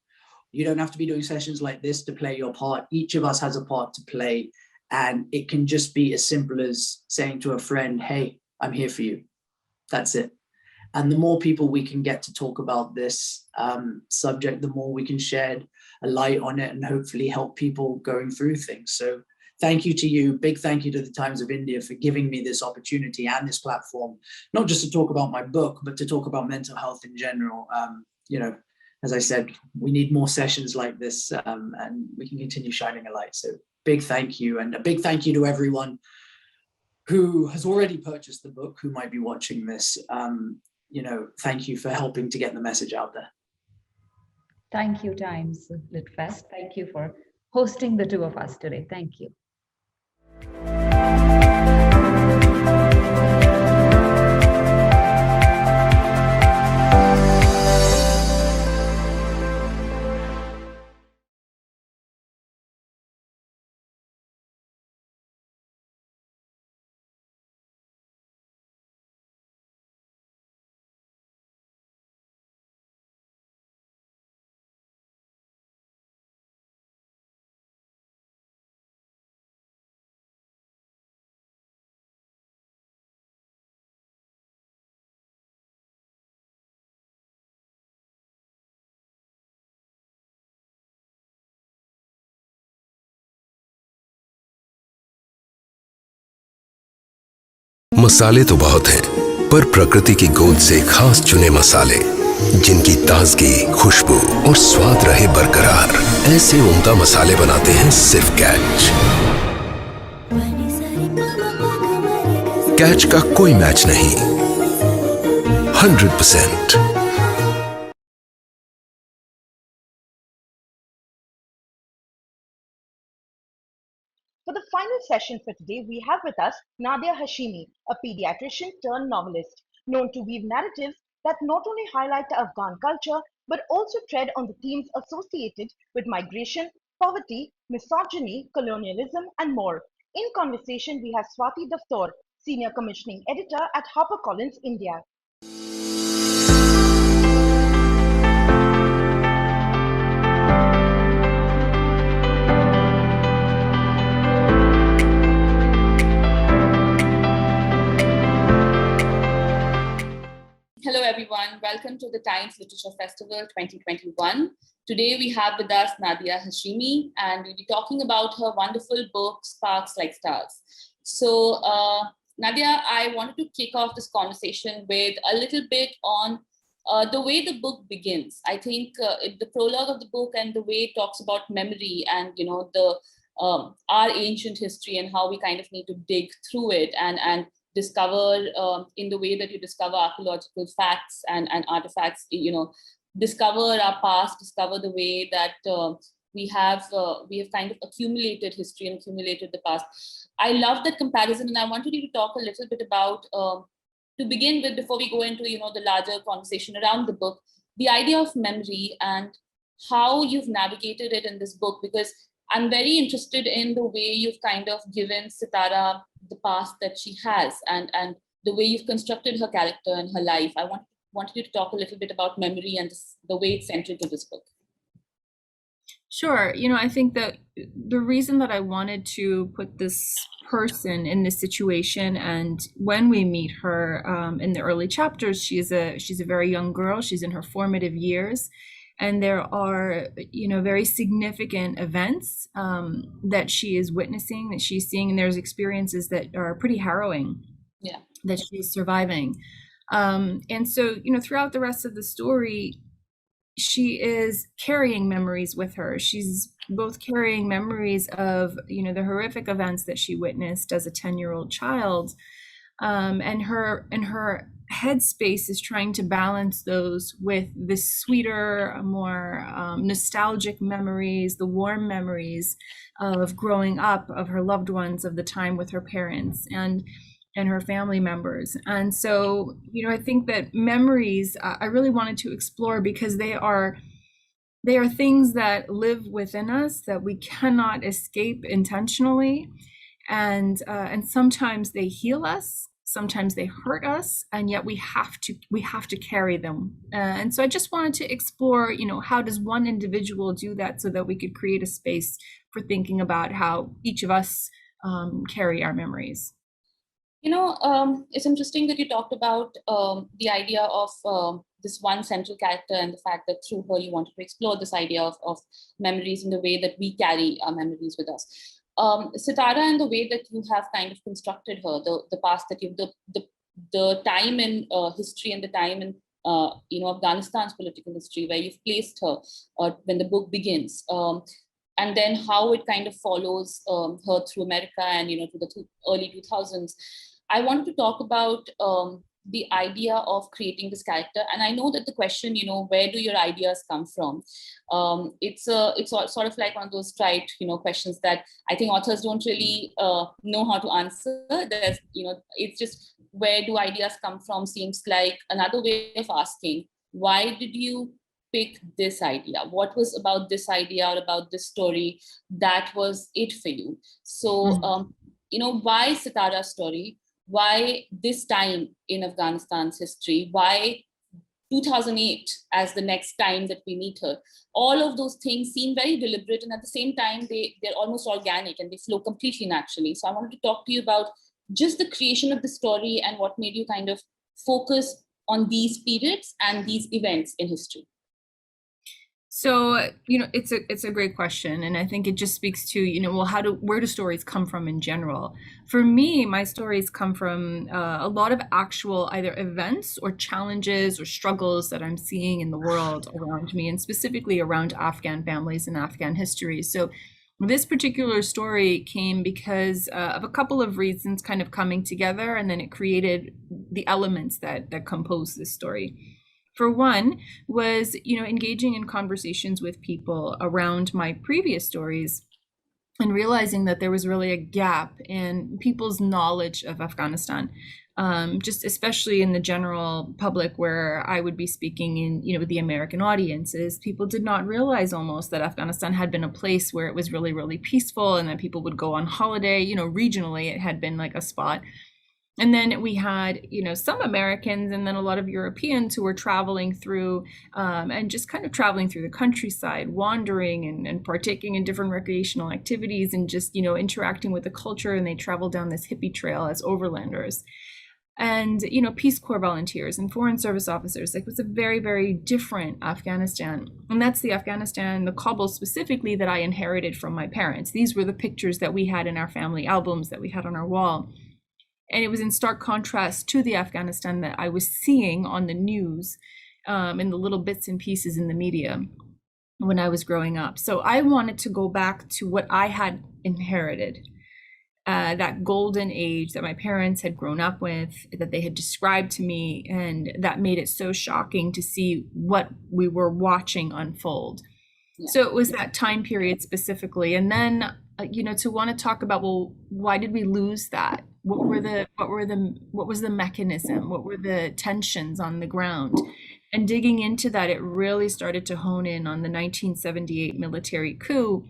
S6: You don't have to be doing sessions like this to play your part. Each of us has a part to play. And it can just be as simple as saying to a friend, hey, I'm here for you. That's it. And the more people we can get to talk about this subject, the more we can shed a light on it and hopefully help people going through things. So thank you to you. Big thank you to the Times of India for giving me this opportunity and this platform, not just to talk about my book, but to talk about mental health in general. As I said, we need more sessions like this, and we can continue shining a light. So big thank you, and a big thank you to everyone who has already purchased the book, who might be watching this. Thank you for helping to get the message out there.
S5: Thank you, Times Litfest. Thank you for hosting the two of us today. Thank you.
S1: मसाले तो बहुत हैं, पर प्रकृति की गोद से खास चुने मसाले जिनकी ताजगी, खुशबू और स्वाद रहे बरकरार, ऐसे उनका मसाले बनाते हैं सिर्फ कैच। कैच का कोई मैच नहीं, 100%।
S2: For the final session for today, we have with us Nadia Hashimi, a pediatrician turned novelist, known to weave narratives that not only highlight the Afghan culture, but also tread on the themes associated with migration, poverty, misogyny, colonialism, and more. In conversation, we have Swati Daftor, Senior Commissioning Editor at HarperCollins, India.
S7: Hello everyone, welcome to the Times Literature Festival 2021. Today we have with us Nadia Hashimi, and we'll be talking about her wonderful book, Sparks Like Stars. So Nadia, I wanted to kick off this conversation with a little bit on the way the book begins. I think the prologue of the book and the way it talks about memory and our ancient history and how we kind of need to dig through it and discover in the way that you discover archaeological facts and artifacts, discover our past, discover the way that we have kind of accumulated history and accumulated the past. I love that comparison, and I wanted you to talk a little bit about, to begin with, before we go into the larger conversation around the book, the idea of memory and how you've navigated it in this book, because I'm very interested in the way you've kind of given Sitara the past that she has and the way you've constructed her character and her life. I wanted you to talk a little bit about memory and the way it's central to this book.
S8: Sure. I think that the reason that I wanted to put this person in this situation, and when we meet her in the early chapters, she's a very young girl. She's in her formative years. And there are, very significant events that she is witnessing, that she's seeing, and there's experiences that are pretty harrowing, that she's surviving. And so, throughout the rest of the story, she is carrying memories with her. She's both carrying memories of, the horrific events that she witnessed as a 10-year-old child, and her headspace is trying to balance those with the sweeter, more nostalgic memories, the warm memories of growing up, of her loved ones, of the time with her parents and her family members. And so, I think that memories, I really wanted to explore because they are things that live within us that we cannot escape intentionally. And sometimes they heal us. Sometimes they hurt us, and yet we have to carry them. And so I just wanted to explore, how does one individual do that so that we could create a space for thinking about how each of us carry our memories.
S7: It's interesting that you talked about the idea of this one central character and the fact that through her you wanted to explore this idea of memories in the way that we carry our memories with us. Sitara, and the way that you have kind of constructed her, the past that you've, the time in history and the time in Afghanistan's political history where you've placed her when the book begins. And then how it kind of follows her through America and to the early 2000s. I wanted to talk about the idea of creating this character, and I know that the question, where do your ideas come from? It's sort of like one of those trite, questions that I think authors don't really know how to answer. There's, it's just where do ideas come from seems like another way of asking, why did you pick this idea? What was about this idea or about this story that was it for you? So, why Sitara's story? Why this time in Afghanistan's history? Why 2008 as the next time that we meet her? All of those things seem very deliberate, and at the same time, they're almost organic and they flow completely naturally. So I wanted to talk to you about just the creation of the story and what made you kind of focus on these periods and these events in history.
S8: So, it's a great question. And I think it just speaks to, where do stories come from in general? For me, my stories come from a lot of actual either events or challenges or struggles that I'm seeing in the world around me, and specifically around Afghan families and Afghan history. So this particular story came because of a couple of reasons kind of coming together, and then it created the elements that compose this story. For one was, engaging in conversations with people around my previous stories and realizing that there was really a gap in people's knowledge of Afghanistan, just especially in the general public where I would be speaking in, the American audiences. People did not realize almost that Afghanistan had been a place where it was really, really peaceful and that people would go on holiday, regionally, it had been like a spot. And then we had, some Americans and then a lot of Europeans who were traveling through and just kind of traveling through the countryside, wandering and partaking in different recreational activities and just, interacting with the culture. And they traveled down this hippie trail as overlanders. And, Peace Corps volunteers and Foreign Service officers. Like, it was a very, very different Afghanistan. And that's the Afghanistan, the Kabul specifically, that I inherited from my parents. These were the pictures that we had in our family albums that we had on our wall. And it was in stark contrast to the Afghanistan that I was seeing on the news, in the little bits and pieces in the media when I was growing up. So I wanted to go back to what I had inherited, that golden age that my parents had grown up with, that they had described to me, and that made it so shocking to see what we were watching unfold. Yeah. So it was that time period specifically. And then, to want to talk about, well, why did we lose that? What was the mechanism? What were the tensions on the ground? And digging into that, it really started to hone in on the 1978 military coup.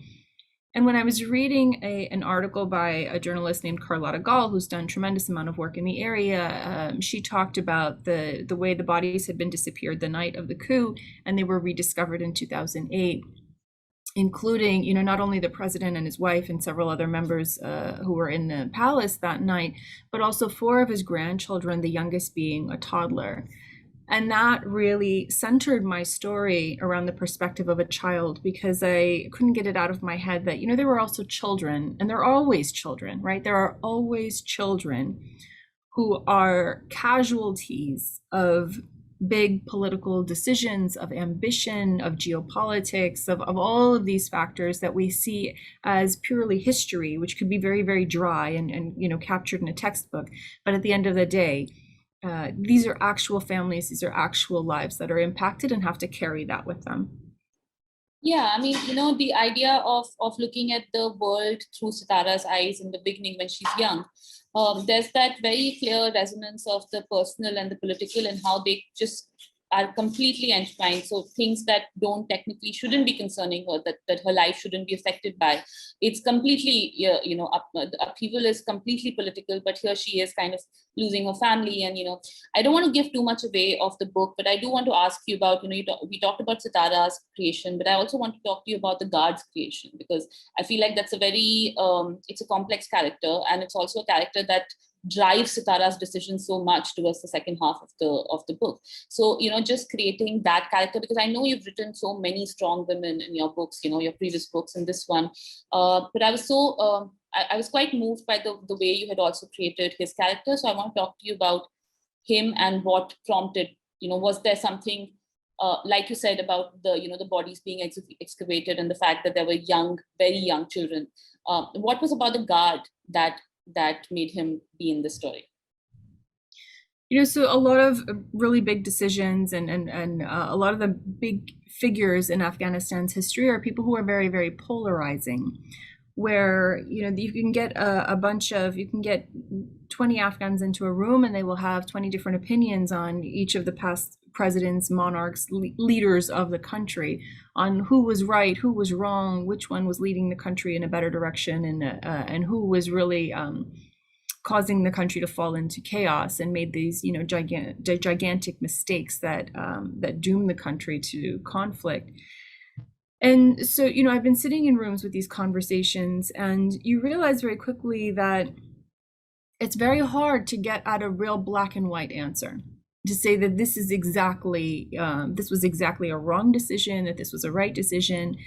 S8: And when I was reading an article by a journalist named Carlotta Gall, who's done a tremendous amount of work in the area, she talked about the way the bodies had been disappeared the night of the coup, and they were rediscovered in 2008. Including, not only the president and his wife and several other members who were in the palace that night, but also 4 of his grandchildren, the youngest being a toddler. And that really centered my story around the perspective of a child, because I couldn't get it out of my head that, there were also children, and there are always children, right? There are always children who are casualties of big political decisions, of ambition, of geopolitics, of all of these factors that we see as purely history, which could be very, very dry and captured in a textbook. But at the end of the day, these are actual families, these are actual lives that are impacted and have to carry that with them.
S7: Yeah, I mean, the idea of looking at the world through Sitara's eyes in the beginning when she's young, there's that very clear resonance of the personal and the political and how they just are completely entwined. So things that technically shouldn't be concerning her, that her life shouldn't be affected by, it's completely, the upheaval is completely political, but here she is kind of losing her family. And, I don't want to give too much away of the book, but I do want to ask you about, we talked about Sitara's creation, but I also want to talk to you about the guard's creation, because I feel like that's a very, it's a complex character. And it's also a character that drives Sitara's decision so much towards the second half of the book. So, just creating that character, because I know you've written so many strong women in your books, your previous books and this one. But I was so, I was quite moved by the way you had also created his character. So I want to talk to you about him and what prompted, was there something, like you said about the bodies being excavated and the fact that there were very young children. What was about the guard that made him be in this story?
S8: So a lot of really big decisions and a lot of the big figures in Afghanistan's history are people who are very, very polarizing, where, you can get you can get 20 Afghans into a room and they will have 20 different opinions on each of the past presidents, monarchs, leaders of the country, on who was right, who was wrong, which one was leading the country in a better direction, and who was really causing the country to fall into chaos and made these, gigantic mistakes that doomed the country to conflict. And so, I've been sitting in rooms with these conversations, and you realize very quickly that it's very hard to get at a real black and white answer, to say that this was exactly a wrong decision, that this was a right decision.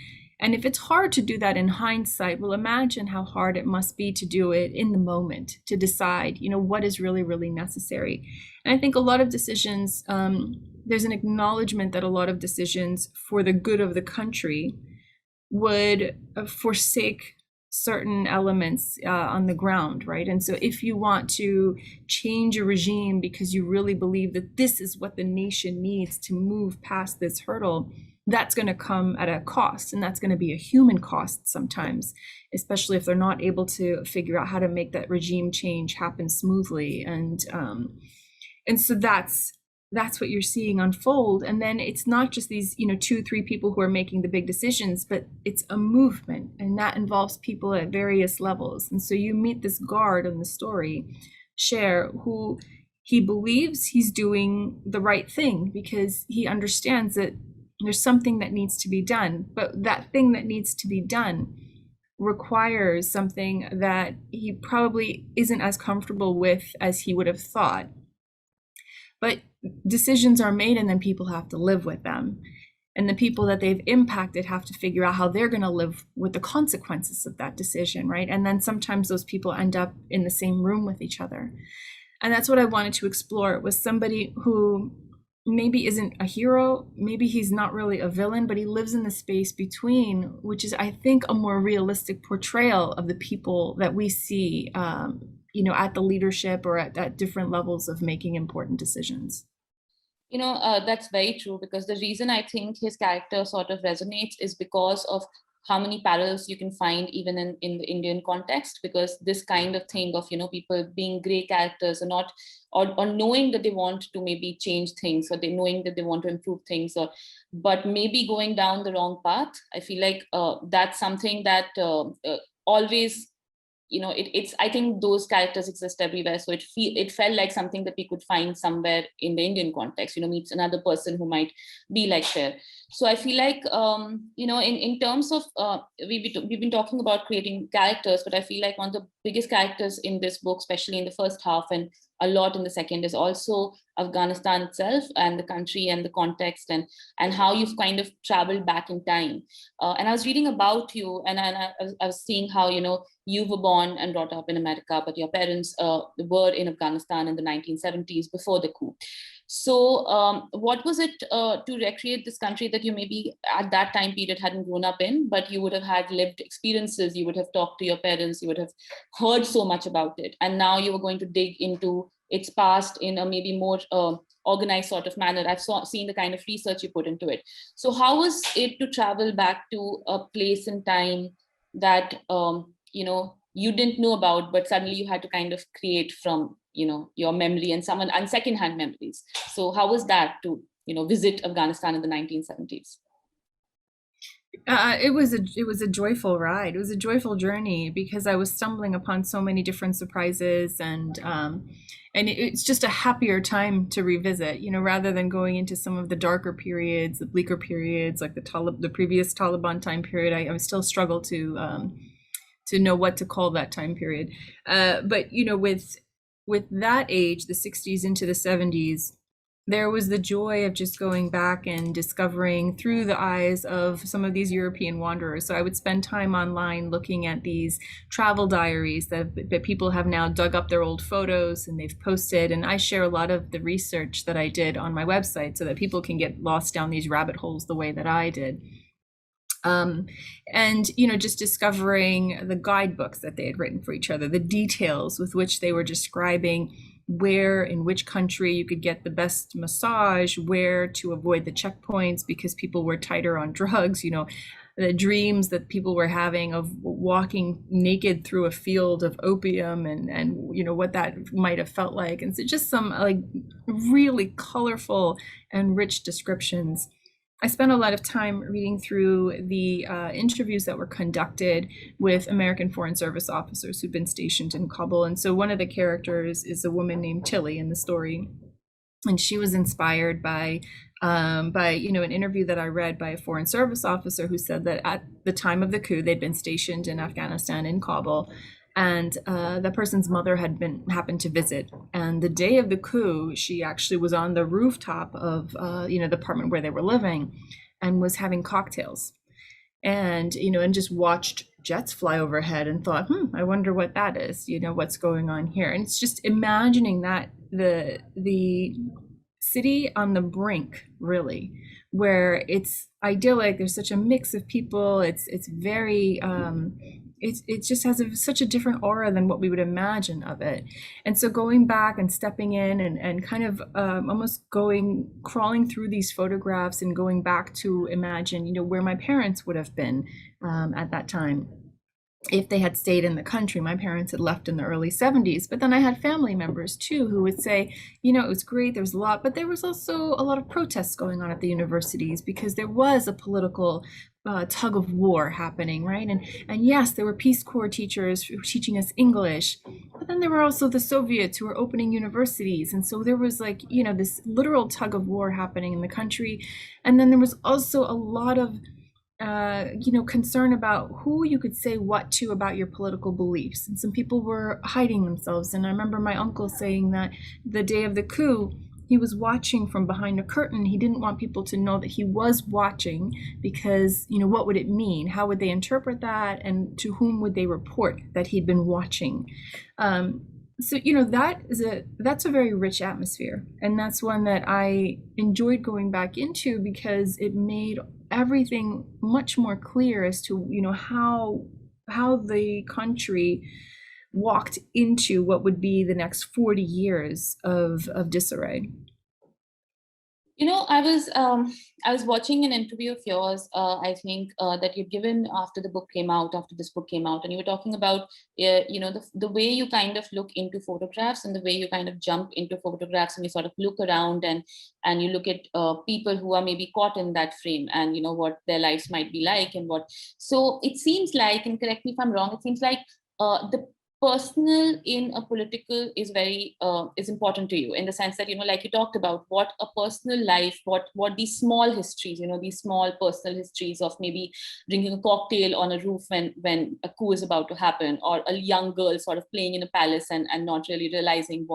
S8: And if it's hard to do that in hindsight, well, imagine how hard it must be to do it in the moment, to decide, what is really, really necessary. And I think a lot of decisions, there's an acknowledgement that a lot of decisions for the good of the country would forsake certain elements on the ground, right? And so if you want to change a regime because you really believe that this is what the nation needs to move past this hurdle, that's going to come at a cost, and that's going to be a human cost sometimes, especially if they're not able to figure out how to make that regime change happen smoothly. And so that's what you're seeing unfold. And then it's not just these 2-3 people who are making the big decisions, but it's a movement, and that involves people at various levels. And so you meet this guard in the story, Cher, who he believes he's doing the right thing because he understands that there's something that needs to be done, but that thing that needs to be done requires something that he probably isn't as comfortable with as he would have thought. But decisions are made, and then people have to live with them. And the people that they've impacted have to figure out how they're going to live with the consequences of that decision, right? And then sometimes those people end up in the same room with each other. And that's what I wanted to explore. It was somebody who maybe isn't a hero, maybe he's not really a villain, but he lives in the space between, which is, I think, a more realistic portrayal of the people that we see, at the leadership or at different levels of making important decisions.
S7: That's very true, because the reason I think his character sort of resonates is because of how many parallels you can find even in the Indian context, because this kind of thing of, people being gray characters or knowing that they want to maybe change things, or knowing that they want to improve things, but maybe going down the wrong path. I feel like that's something that always, I think those characters exist everywhere. So it felt like something that we could find somewhere in the Indian context, meets another person who might be like Cher. So I feel like, in terms of, we've been talking about creating characters, but I feel like one of the biggest characters in this book, especially in the first half and a lot in the second, is also Afghanistan itself and the country and the context and how you've kind of traveled back in time. And I was reading about you, and I was seeing how, you were born and brought up in America, but your parents were in Afghanistan in the 1970s before the coup. So what was it to recreate this country that you maybe at that time period hadn't grown up in, but you would have had lived experiences, you would have talked to your parents, you would have heard so much about it, and now you were going to dig into its past in a maybe more organized sort of manner. I've seen the kind of research you put into it. So how was it to travel back to a place and time that you didn't know about, but suddenly you had to kind of create from your memory and secondhand memories? So how was that to visit Afghanistan in the 1970s?
S8: It was a joyful ride. It was a joyful journey because I was stumbling upon so many different surprises, and it's just a happier time to revisit, rather than going into some of the darker periods, the bleaker periods, like the previous Taliban time period. I still struggle to know what to call that time period. But with with that age, the 60s into the 70s, there was the joy of just going back and discovering through the eyes of some of these European wanderers. So I would spend time online looking at these travel diaries that people have now dug up their old photos and they've posted. And I share a lot of the research that I did on my website so that people can get lost down these rabbit holes the way that I did. And, you know, just discovering the guidebooks that they had written for each other, the details with which they were describing where in which country you could get the best massage, where to avoid the checkpoints because people were tighter on drugs, you know, the dreams that people were having of walking naked through a field of opium and you know what that might have felt like. And so just some like really colorful and rich descriptions. I spent a lot of time reading through the interviews that were conducted with American Foreign Service officers who've been stationed in Kabul. And so one of the characters is a woman named Tilly in the story. And she was inspired by you know, an interview that I read by a Foreign Service officer who said that at the time of the coup, they'd been stationed in Afghanistan in Kabul. And the person's mother happened to visit. And the day of the coup, she actually was on the rooftop of you know, the apartment where they were living and was having cocktails. And, you know, and just watched jets fly overhead and thought, I wonder what that is, you know, what's going on here. And it's just imagining that the city on the brink, really, where it's idyllic, there's such a mix of people, it's very it just has such a different aura than what we would imagine of it. And so going back and stepping in and kind of almost crawling through these photographs and going back to imagine, you know, where my parents would have been at that time. If they had stayed in the country. My parents had left in the early 70s, but then I had family members too who would say, you know, it was great, there was a lot, but there was also a lot of protests going on at the universities because there was a political tug of war happening, right? And yes, there were Peace Corps teachers who were teaching us English, but then there were also the Soviets who were opening universities. And so there was like, you know, this literal tug of war happening in the country. And then there was also a lot of you know, concern about who you could say what to about your political beliefs. And some people were hiding themselves. And I remember my uncle saying that the day of the coup, he was watching from behind a curtain. He didn't want people to know that he was watching because, you know, what would it mean? How would they interpret that? And to whom would they report that he'd been watching? So, you know, that's a very rich atmosphere. And that's one that I enjoyed going back into because it made everything much more clear as to, you know, how the country walked into what would be the next 40 years of disarray.
S7: You know, I was watching an interview of yours, I think that you'd given after this book came out, and you were talking about, you know, the way you kind of look into photographs and the way you kind of jump into photographs and you sort of look around and you look at people who are maybe caught in that frame and, you know, what their lives might be like and what. So it seems like, and correct me if I'm wrong, it seems like the personal in a political is very is important to you in the sense that, you know, like you talked about what a personal life, what these small histories, you know, these small personal histories of maybe drinking a cocktail on a roof when a coup is about to happen, or a young girl sort of playing in a palace and not really realizing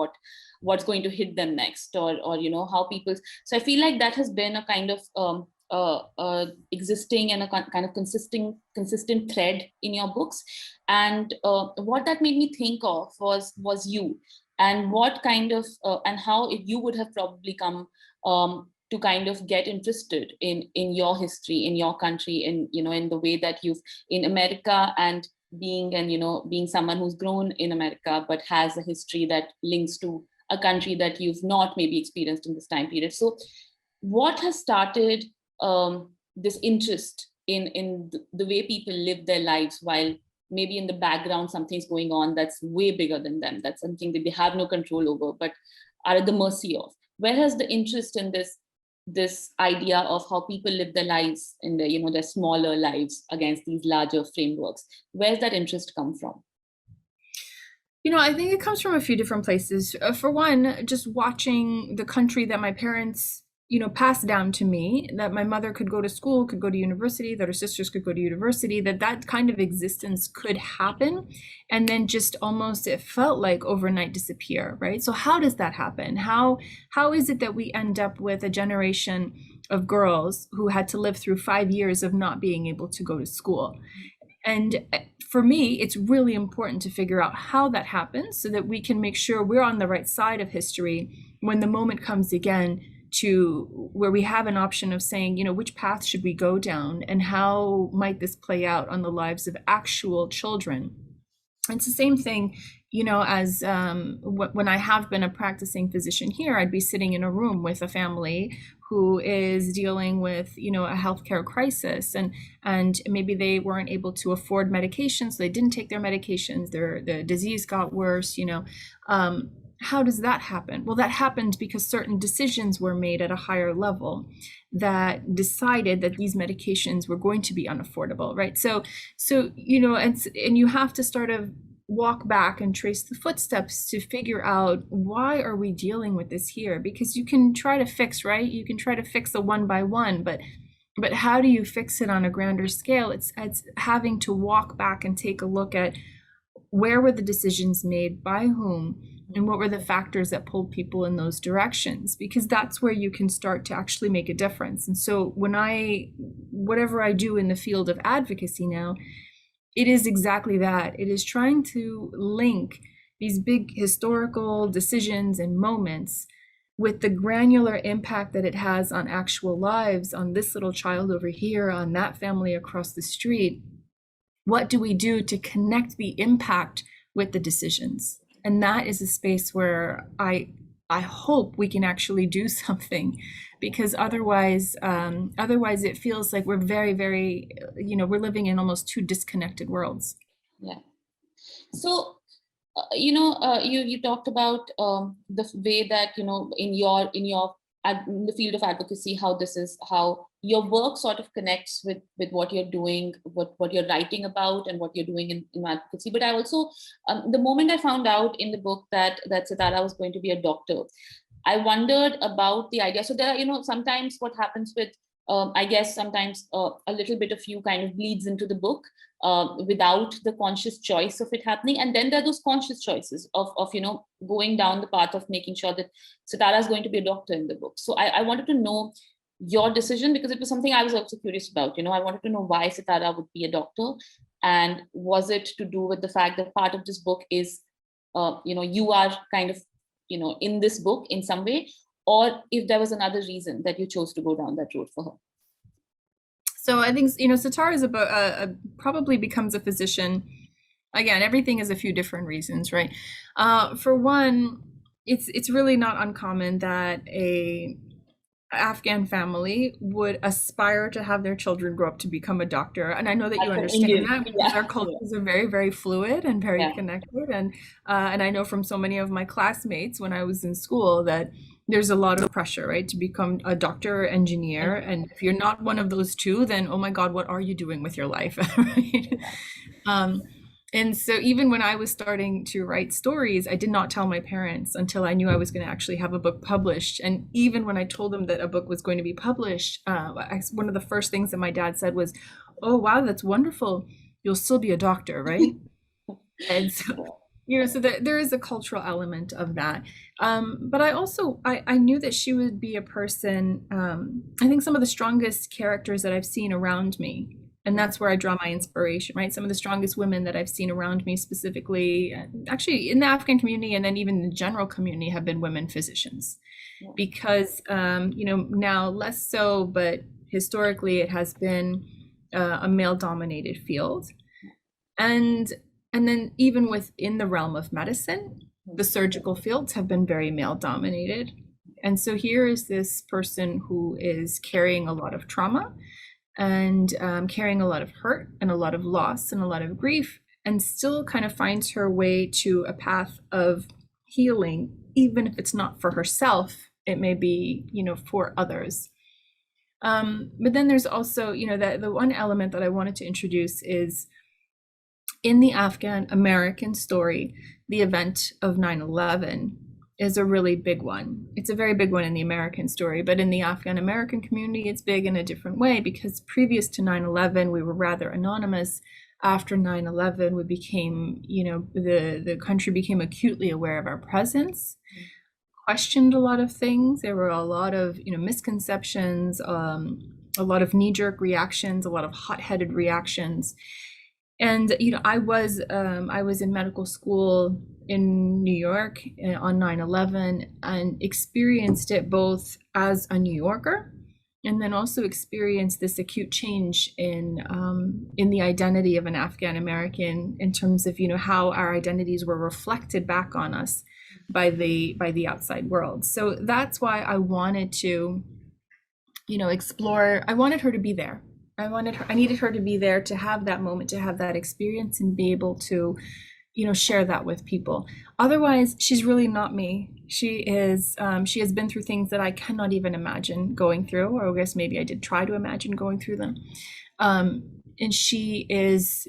S7: what's going to hit them next, or you know, how people. So I feel like that has been a kind of existing and a kind of consistent thread in your books. And what that made me think of was you, and what kind of and how you would have probably come to kind of get interested in your history, in your country, in, you know, in the way that you've in America, and being someone who's grown in America but has a history that links to a country that you've not maybe experienced in this time period. So what has started this interest in the way people live their lives while maybe in the background something's going on that's way bigger than them, that's something that they have no control over but are at the mercy of? Where has the interest in this idea of how people live their lives in their, you know, their smaller lives against these larger frameworks, where's that interest come from?
S8: You know, I think it comes from a few different places. For one, just watching the country that my parents passed down to me, that my mother could go to school, could go to university, that her sisters could go to university, that kind of existence could happen, and then just almost, it felt like overnight disappear, right? So how does that happen? How is it that we end up with a generation of girls who had to live through 5 years of not being able to go to school? And for me, it's really important to figure out how that happens so that we can make sure we're on the right side of history when the moment comes again, to where we have an option of saying, which path should we go down, and how might this play out on the lives of actual children? It's the same thing, as when I have been a practicing physician here, I'd be sitting in a room with a family who is dealing with, a healthcare crisis, and maybe they weren't able to afford medications, so they didn't take their medications, the disease got worse, how does that happen? Well, that happened because certain decisions were made at a higher level that decided that these medications were going to be unaffordable, right? So and you have to sort of walk back and trace the footsteps to figure out, why are we dealing with this here? Because you can try to fix, right? You can try to fix a one by one, but how do you fix it on a grander scale? It's having to walk back and take a look at, where were the decisions made, by whom, and what were the factors that pulled people in those directions? Because that's where you can start to actually make a difference. And so whatever I do in the field of advocacy now, it is exactly that. It is trying to link these big historical decisions and moments with the granular impact that it has on actual lives, on this little child over here, on that family across the street. What do we do to connect the impact with the decisions? And that is a space where I hope we can actually do something, because otherwise it feels like we're very, very, we're living in almost two disconnected worlds.
S7: Yeah. So, you talked about the way that, in the field of advocacy, how your work sort of connects with what you're doing, what you're writing about, and what you're doing in advocacy. But I also, the moment I found out in the book that Siddhartha was going to be a doctor, I wondered about the idea. So there are, sometimes what happens with, I guess sometimes a little bit of you kind of bleeds into the book without the conscious choice of it happening. And then there are those conscious choices of going down the path of making sure that Siddhartha is going to be a doctor in the book. So I wanted to know your decision, because it was something I was also curious about. I wanted to know why Siddhartha would be a doctor, and was it to do with the fact that part of this book is, you are kind of, in this book in some way, or if there was another reason that you chose to go down that road for her?
S8: So I think, Siddhartha is probably becomes a physician. Again, everything is a few different reasons, right? For one, it's really not uncommon that a Afghan family would aspire to have their children grow up to become a doctor. And I know that you understand that, because our cultures are very, very fluid and very connected. And I know from so many of my classmates when I was in school that there's a lot of pressure, right, to become a doctor or engineer. And if you're not one of those two, then, oh my God, what are you doing with your life? Right? And so even when I was starting to write stories, I did not tell my parents until I knew I was going to actually have a book published. And even when I told them that a book was going to be published, one of the first things that my dad said was, "Oh, wow, that's wonderful. You'll still be a doctor, right?" And so, so there is a cultural element of that. But I knew that she would be a person, I think some of the strongest characters that I've seen around me. And that's where I draw my inspiration, right? Some of the strongest women that I've seen around me, specifically, actually in the Afghan community, and then even the general community, have been women physicians. Because, now less so, but historically it has been a male-dominated field. And then even within the realm of medicine, the surgical fields have been very male-dominated. And so here is this person who is carrying a lot of trauma, and carrying a lot of hurt and a lot of loss and a lot of grief, and still kind of finds her way to a path of healing, even if it's not for herself, it may be, for others. But then there's also, the one element that I wanted to introduce is, in the Afghan American story, the event of 9/11 is a really big one. It's a very big one in the American story, but in the Afghan American community, it's big in a different way, because previous to 9/11, we were rather anonymous. After 9/11, we became, the country became acutely aware of our presence, questioned a lot of things. There were a lot of, misconceptions, a lot of knee-jerk reactions, a lot of hot-headed reactions. And I was in medical school in New York on 9/11 and experienced it both as a New Yorker, and then also experienced this acute change in the identity of an Afghan American, in terms of how our identities were reflected back on us by the outside world. So that's why I wanted to explore. I wanted her to be there. I needed her to be there, to have that moment, to have that experience, and be able to, share that with people. Otherwise, she's really not me. She has been through things that I cannot even imagine going through, or I guess maybe I did try to imagine going through them. And she is,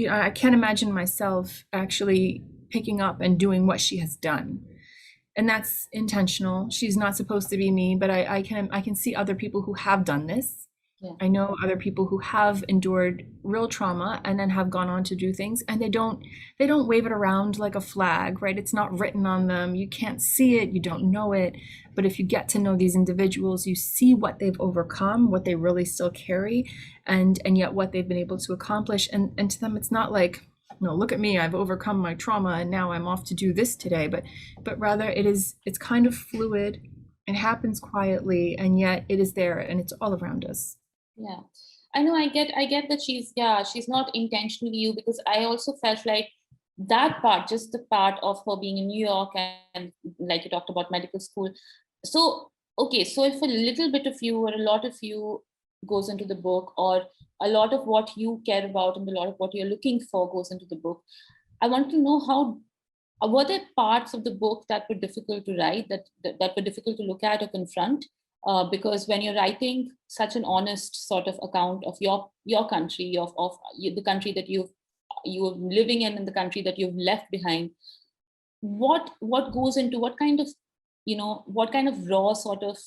S8: I can't imagine myself actually picking up and doing what she has done. And that's intentional. She's not supposed to be me, but I can see other people who have done this.
S7: Yeah.
S8: I know other people who have endured real trauma and then have gone on to do things, and they don't wave it around like a flag, right? It's not written on them. You can't see it, you don't know it. But if you get to know these individuals, you see what they've overcome, what they really still carry, and yet what they've been able to accomplish. And to them, it's not like, look at me, I've overcome my trauma and now I'm off to do this today. But rather it's kind of fluid. It happens quietly, and yet it is there, and it's all around us.
S7: Yeah, I know. I get that she's not intentionally you, because I also felt like that part, just the part of her being in New York, and like you talked about medical school. So, okay, so if a little bit of you or a lot of you goes into the book, or a lot of what you care about and a lot of what you're looking for goes into the book, I want to know were there parts of the book that were difficult to write, that were difficult to look at or confront? Because when you're writing such an honest sort of account of your country, of the country that you're living in, and the country that you've left behind, what goes into what kind of raw sort of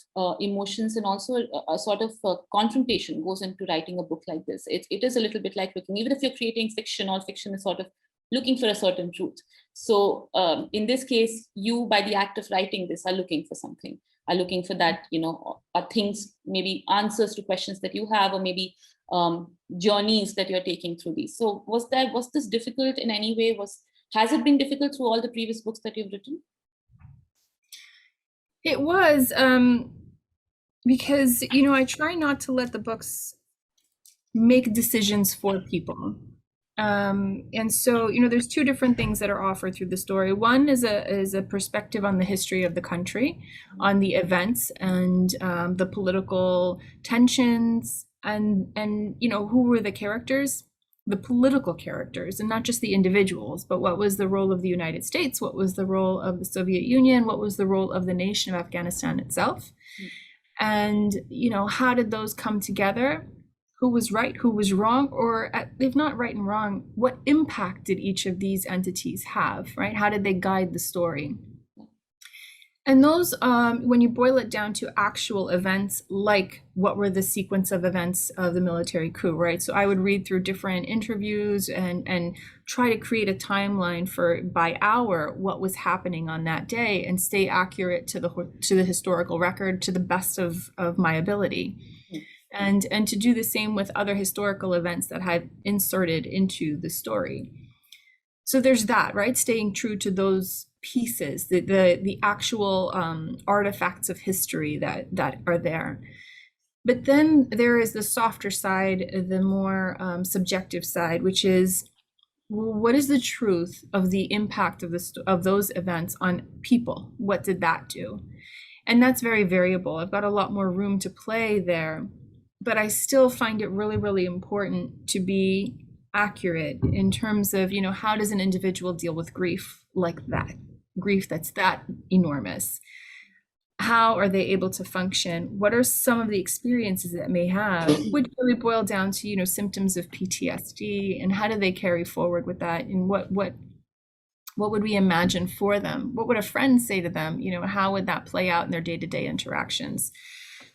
S7: emotions, and also a sort of confrontation goes into writing a book like this? It is a little bit like looking, even if you're creating fiction, all fiction is sort of looking for a certain truth. So in this case, you, by the act of writing this, are looking for something, are looking for that, are things, maybe answers to questions that you have, or maybe journeys that you're taking through these. So was this difficult in any way? Has it been difficult through all the previous books that you've written?
S8: It was, because, I try not to let the books make decisions for people. And so, there's two different things that are offered through the story. One is a perspective on the history of the country, on the events and the political tensions, and who were the characters, the political characters, and not just the individuals, but what was the role of the United States? What was the role of the Soviet Union? What was the role of the nation of Afghanistan itself? And, how did those come together? Who was right, who was wrong, or if not right and wrong, what impact did each of these entities have, right? How did they guide the story? And those, when you boil it down to actual events, like what were the sequence of events of the military coup, right? So I would read through different interviews and try to create a timeline for, by hour, what was happening on that day, and stay accurate to the historical record to the best of my ability. And to do the same with other historical events that I've inserted into the story. So there's that, right? Staying true to those pieces, the actual artifacts of history that are there. But then there is the softer side, the more subjective side, which is, what is the truth of the impact of those events on people? What did that do? And that's very variable. I've got a lot more room to play there. But I still find it really, really important to be accurate in terms of, how does an individual deal with grief like that? Grief that's that enormous. How are they able to function? What are some of the experiences that may have, which really boil down to, symptoms of PTSD, and how do they carry forward with that? And what What would we imagine for them? What would a friend say to them? How would that play out in their day-to-day interactions?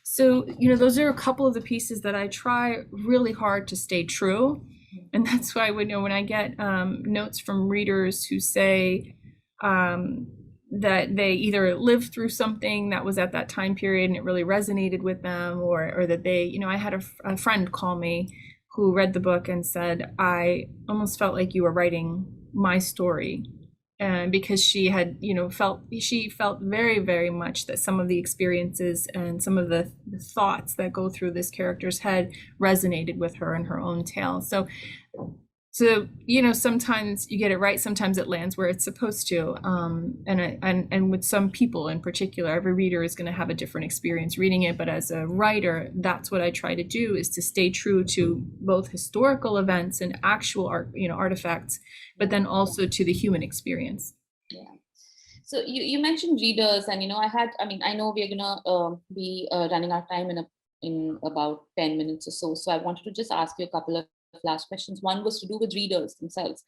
S8: So, those are a couple of the pieces that I try really hard to stay true. And that's why when I get notes from readers who say that they either lived through something that was at that time period and it really resonated with them, or that they, I had a friend call me who read the book and said, I almost felt like you were writing my story. And because she had, felt very, very much that some of the experiences and some of the thoughts that go through this character's head resonated with her in her own tale. So, sometimes you get it right, sometimes it lands where it's supposed to. And with some people in particular, every reader is going to have a different experience reading it. But as a writer, that's what I try to do, is to stay true to both historical events and actual artifacts, but then also to the human experience.
S7: Yeah. So you mentioned readers, and I know we're gonna be running out of time in about 10 minutes or so. So I wanted to just ask you a couple of last questions. One was to do with readers themselves.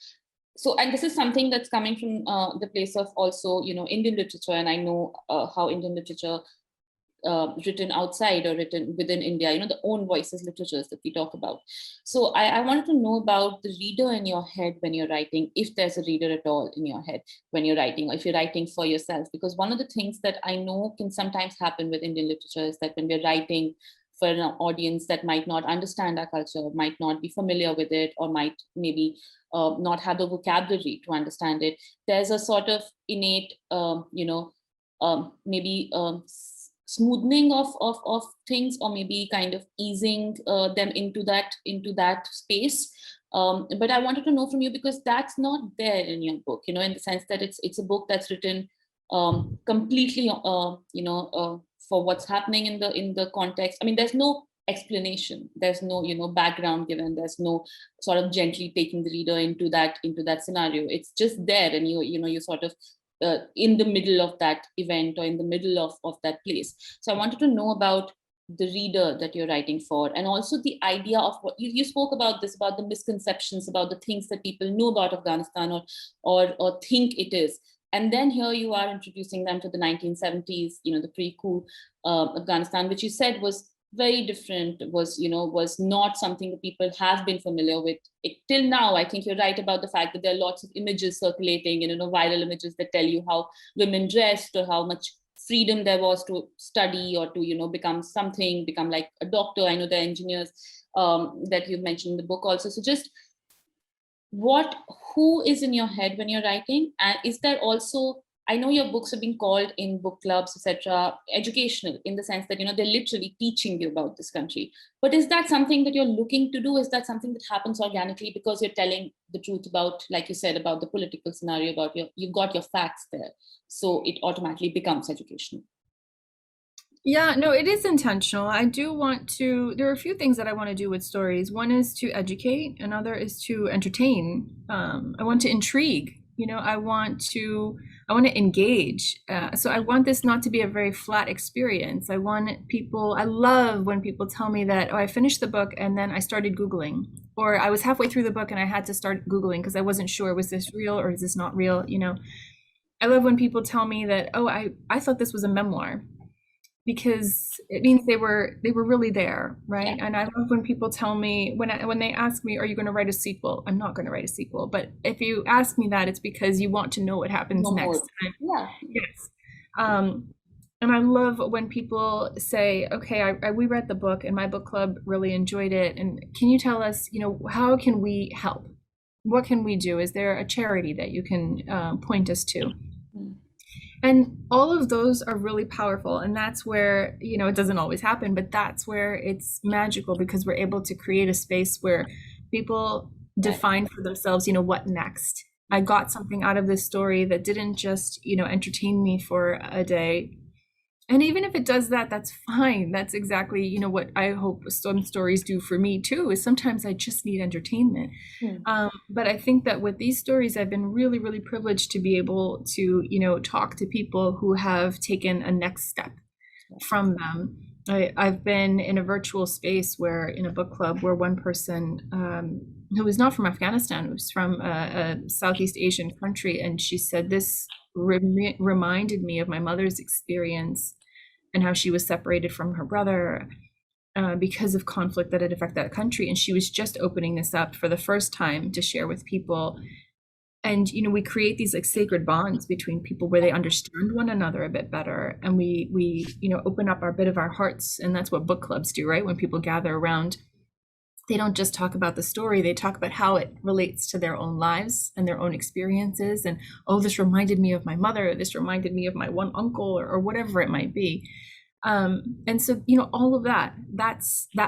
S7: So, and this is something that's coming from the place of also, Indian literature, and I know how Indian literature written outside or written within India, the own voices literatures that we talk about. So I wanted to know about the reader in your head when you're writing, if there's a reader at all in your head when you're writing, or if you're writing for yourself. Because one of the things that I know can sometimes happen with Indian literature is that when we're writing for an audience that might not understand our culture, might not be familiar with it, or might maybe not have the vocabulary to understand it, there's a sort of innate, maybe smoothing of things, or maybe kind of easing them into that space. But I wanted to know from you, because that's not there in your book, in the sense that it's a book that's written completely, for what's happening in the context. I mean, there's no explanation, there's no background given, there's no sort of gently taking the reader into that scenario. It's just there, and you sort of in the middle of that event, or in the middle of that place. So I wanted to know about the reader that you're writing for, and also the idea of what you spoke about this, about the misconceptions, about the things that people know about Afghanistan, or think it is. And then here you are introducing them to the 1970s, the pre-coup Afghanistan, which you said was very different, was not something that people have been familiar with till now. I think you're right about the fact that there are lots of images circulating, viral images that tell you how women dressed, or how much freedom there was to study, or to, become like a doctor. I know the engineers that you mentioned in the book also. So just who is in your head when you're writing? And is there also, I know your books are being called in book clubs, etc., educational, in the sense that, they're literally teaching you about this country. But is that something that you're looking to do? Is that something that happens organically because you're telling the truth about, like you said, about the political scenario, about you got your facts there, so it automatically becomes educational?
S8: Yeah, no, it is intentional. I do want to, there are a few things that I want to do with stories. One is to educate, another is to entertain. I want to intrigue, I want to engage. So I want this not to be a very flat experience. I love when people tell me that, I finished the book and then I started Googling, or I was halfway through the book and I had to start Googling because I wasn't sure, was this real or is this not real? I love when people tell me that, I thought this was a memoir, because it means they were really there, right? Yeah. And I love when people tell me, when they ask me, are you going to write a sequel? I'm not going to write a sequel, but if you ask me that, it's because you want to know what happens next time.
S7: Yeah.
S8: Yes. And I love when people say, okay, we read the book and my book club really enjoyed it, and can you tell us, how can we help? What can we do? Is there a charity that you can point us to? And all of those are really powerful. And that's where, it doesn't always happen, but that's where it's magical, because we're able to create a space where people define for themselves, what next? I got something out of this story that didn't just, entertain me for a day. And even if it does that, that's fine. That's exactly, what I hope some stories do for me too, is sometimes I just need entertainment. But I think that with these stories, I've been really, really privileged to be able to, talk to people who have taken a next step from them. I've been in a virtual space where, in a book club, where one person who was not from Afghanistan, who was from a Southeast Asian country, and she said this reminded me of my mother's experience and how she was separated from her brother because of conflict that had affected that country. And she was just opening this up for the first time to share with people. And, you know, we create these like sacred bonds between people where they understand one another a bit better. And we, you know, open up our bit of our hearts. And that's what book clubs do, right? When people gather around, they don't just talk about the story, they talk about how it relates to their own lives and their own experiences. And, oh, this reminded me of my mother, this reminded me of my one uncle, or whatever it might be. And so, you know, all of that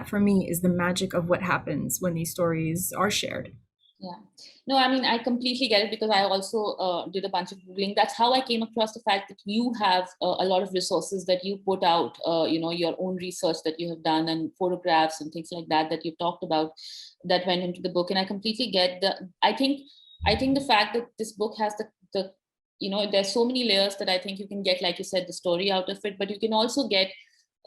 S8: for me is the magic of what happens when these stories are shared.
S7: Yeah. No, I mean, I completely get it, because I also did a bunch of Googling. That's how I came across the fact that you have a lot of resources that you put out, you know, your own research that you have done, and photographs and things like that you've talked about that went into the book. And I completely get I think the fact that this book has the you know, there's so many layers that I think you can get, like you said, the story out of it, but you can also get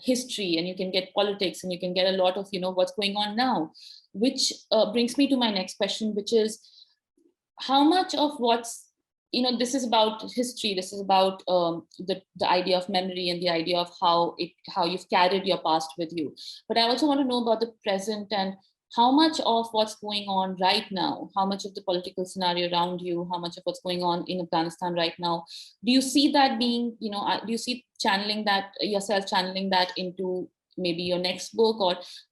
S7: history, and you can get politics, and you can get a lot of, you know, what's going on now, which brings me to my next question, which is how much of what's, you know, this is about history, this is about the idea of memory and the idea of how you've carried your past with you. But I also want to know about the present, and how much of what's going on right now, how much of the political scenario around you, how much of what's going on in Afghanistan right now, do you see that being, you know, do you see channeling that into maybe your next book,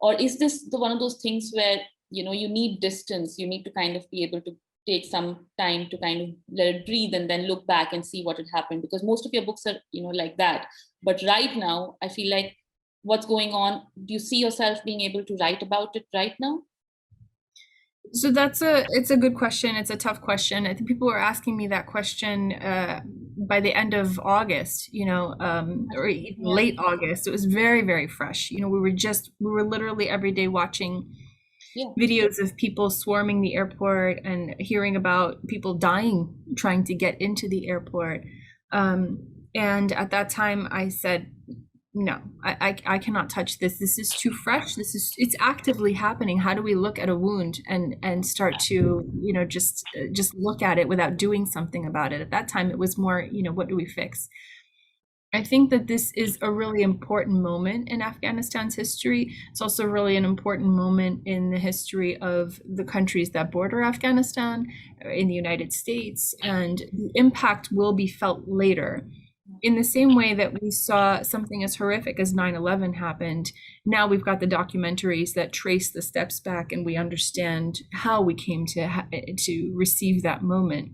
S7: or is this one of those things where, you know, you need distance, you need to kind of be able to take some time to kind of let it breathe and then look back and see what had happened? Because most of your books are, you know, like that. But right now, I feel like what's going on, do you see yourself being able to write about it right now?
S8: So it's a good question. It's a tough question. I think people were asking me that question by the end of August, you know, or even late August. It was very, very fresh. You know, we were literally every day watching videos of people swarming the airport and hearing about people dying trying to get into the airport. And at that time I said, no, I cannot touch this. This is too fresh. It's actively happening. How do we look at a wound and start to, you know, just look at it without doing something about it? At that time, it was more, you know, what do we fix? I think that this is a really important moment in Afghanistan's history. It's also really an important moment in the history of the countries that border Afghanistan, in the United States, and the impact will be felt later. In the same way that we saw something as horrific as 9/11 happened, now we've got the documentaries that trace the steps back, and we understand how we came to receive that moment.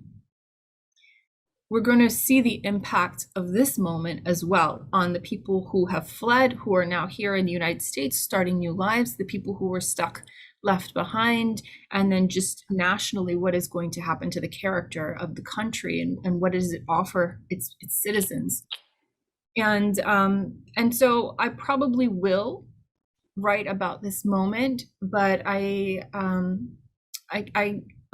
S8: We're going to see the impact of this moment as well on the people who have fled, who are now here in the United States, starting new lives, the people who were stuck, left behind, and then just nationally, what is going to happen to the character of the country, and what does it offer its citizens. And so I probably will write about this moment, but I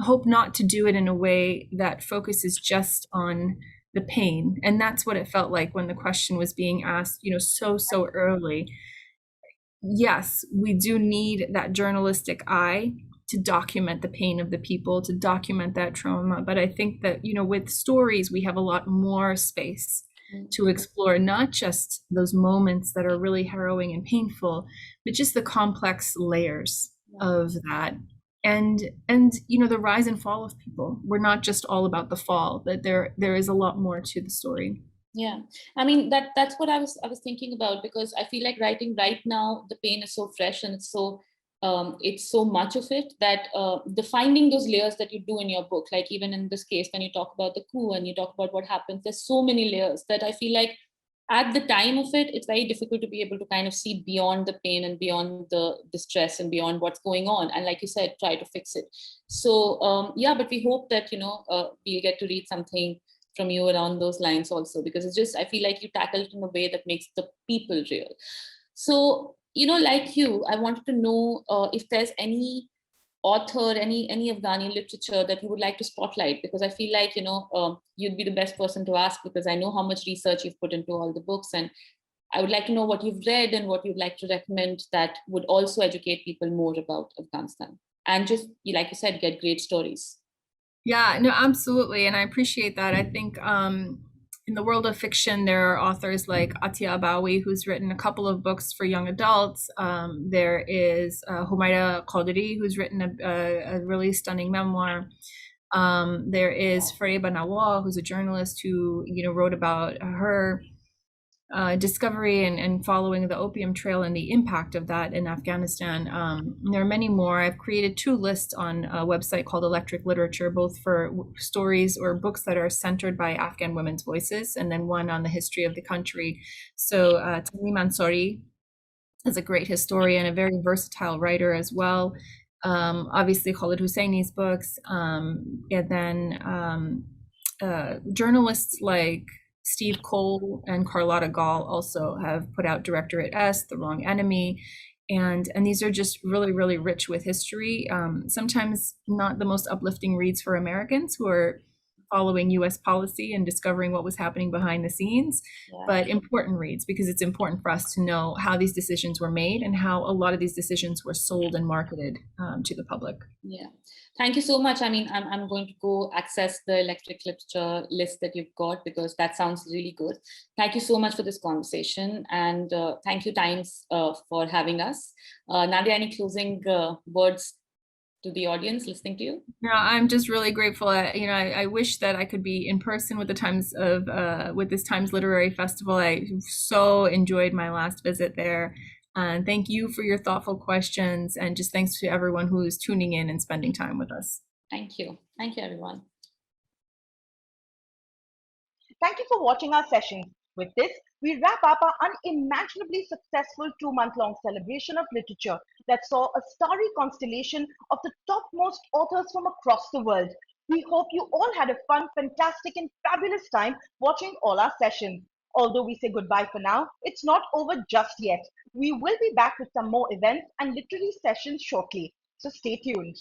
S8: hope not to do it in a way that focuses just on the pain. And that's what it felt like when the question was being asked, you know, so early. Yes, we do need that journalistic eye to document the pain of the people, to document that trauma. But I think that, you know, with stories, we have a lot more space to explore not just those moments that are really harrowing and painful, but just the complex layers of that. And you know, the rise and fall of people. We're not just all about the fall, that there is a lot more to the story.
S7: Yeah, I mean, that's what I was thinking about, because I feel like writing right now, the pain is so fresh, and it's so much of it that defining those layers that you do in your book, like even in this case, when you talk about the coup and you talk about what happens, there's so many layers that I feel like at the time of it, it's very difficult to be able to kind of see beyond the pain and beyond the distress and beyond what's going on. And like you said, try to fix it. So yeah, but we hope that, you know, we'll get to read something from you around those lines also, because it's just, I feel like you tackle it in a way that makes the people real. So, you know, like you, I wanted to know if there's any author, any Afghani literature that you would like to spotlight, because I feel like, you know, you'd be the best person to ask, because I know how much research you've put into all the books, and I would like to know what you've read and what you'd like to recommend that would also educate people more about Afghanistan. And just, like you said, get great stories.
S8: Yeah, no, absolutely. And I appreciate that. I think in the world of fiction, there are authors like Atia Abawi, who's written a couple of books for young adults. There is Humaira Qadri, who's written a really stunning memoir. There is Fariba Nawal, who's a journalist who, wrote about her discovery and following the opium trail and the impact of that in Afghanistan. There are many more. I've created 2 lists on a website called Electric Literature, both for stories or books that are centered by Afghan women's voices, and then one on the history of the country. So Tamim Ansari is a great historian, a very versatile writer as well. Obviously Khalid Hosseini's books, and then journalists like Steve Cole and Carlotta Gall also have put out Directorate S, The Wrong Enemy, and these are just really, really rich with history. Sometimes not the most uplifting reads for Americans who are following US policy and discovering what was happening behind the scenes, but important reads, because it's important for us to know how these decisions were made and how a lot of these decisions were sold and marketed to the public.
S7: Yeah, thank you so much. I mean, I'm going to go access the Electric Literature list that you've got, because that sounds really good. Thank you so much for this conversation, and thank you, Times, for having us. Nadia, any closing words to the audience listening to you?
S8: No, I'm just really grateful. I wish that I could be in person with with this Times Literary Festival. I so enjoyed my last visit there. And thank you for your thoughtful questions, and just thanks to everyone who is tuning in and spending time with us.
S7: Thank you. Thank you, everyone.
S2: Thank you for watching our sessions. With this, we wrap up our unimaginably successful 2-month-long celebration of literature that saw a starry constellation of the topmost authors from across the world. We hope you all had a fun, fantastic, and fabulous time watching all our sessions. Although we say goodbye for now, it's not over just yet. We will be back with some more events and literary sessions shortly, so stay tuned.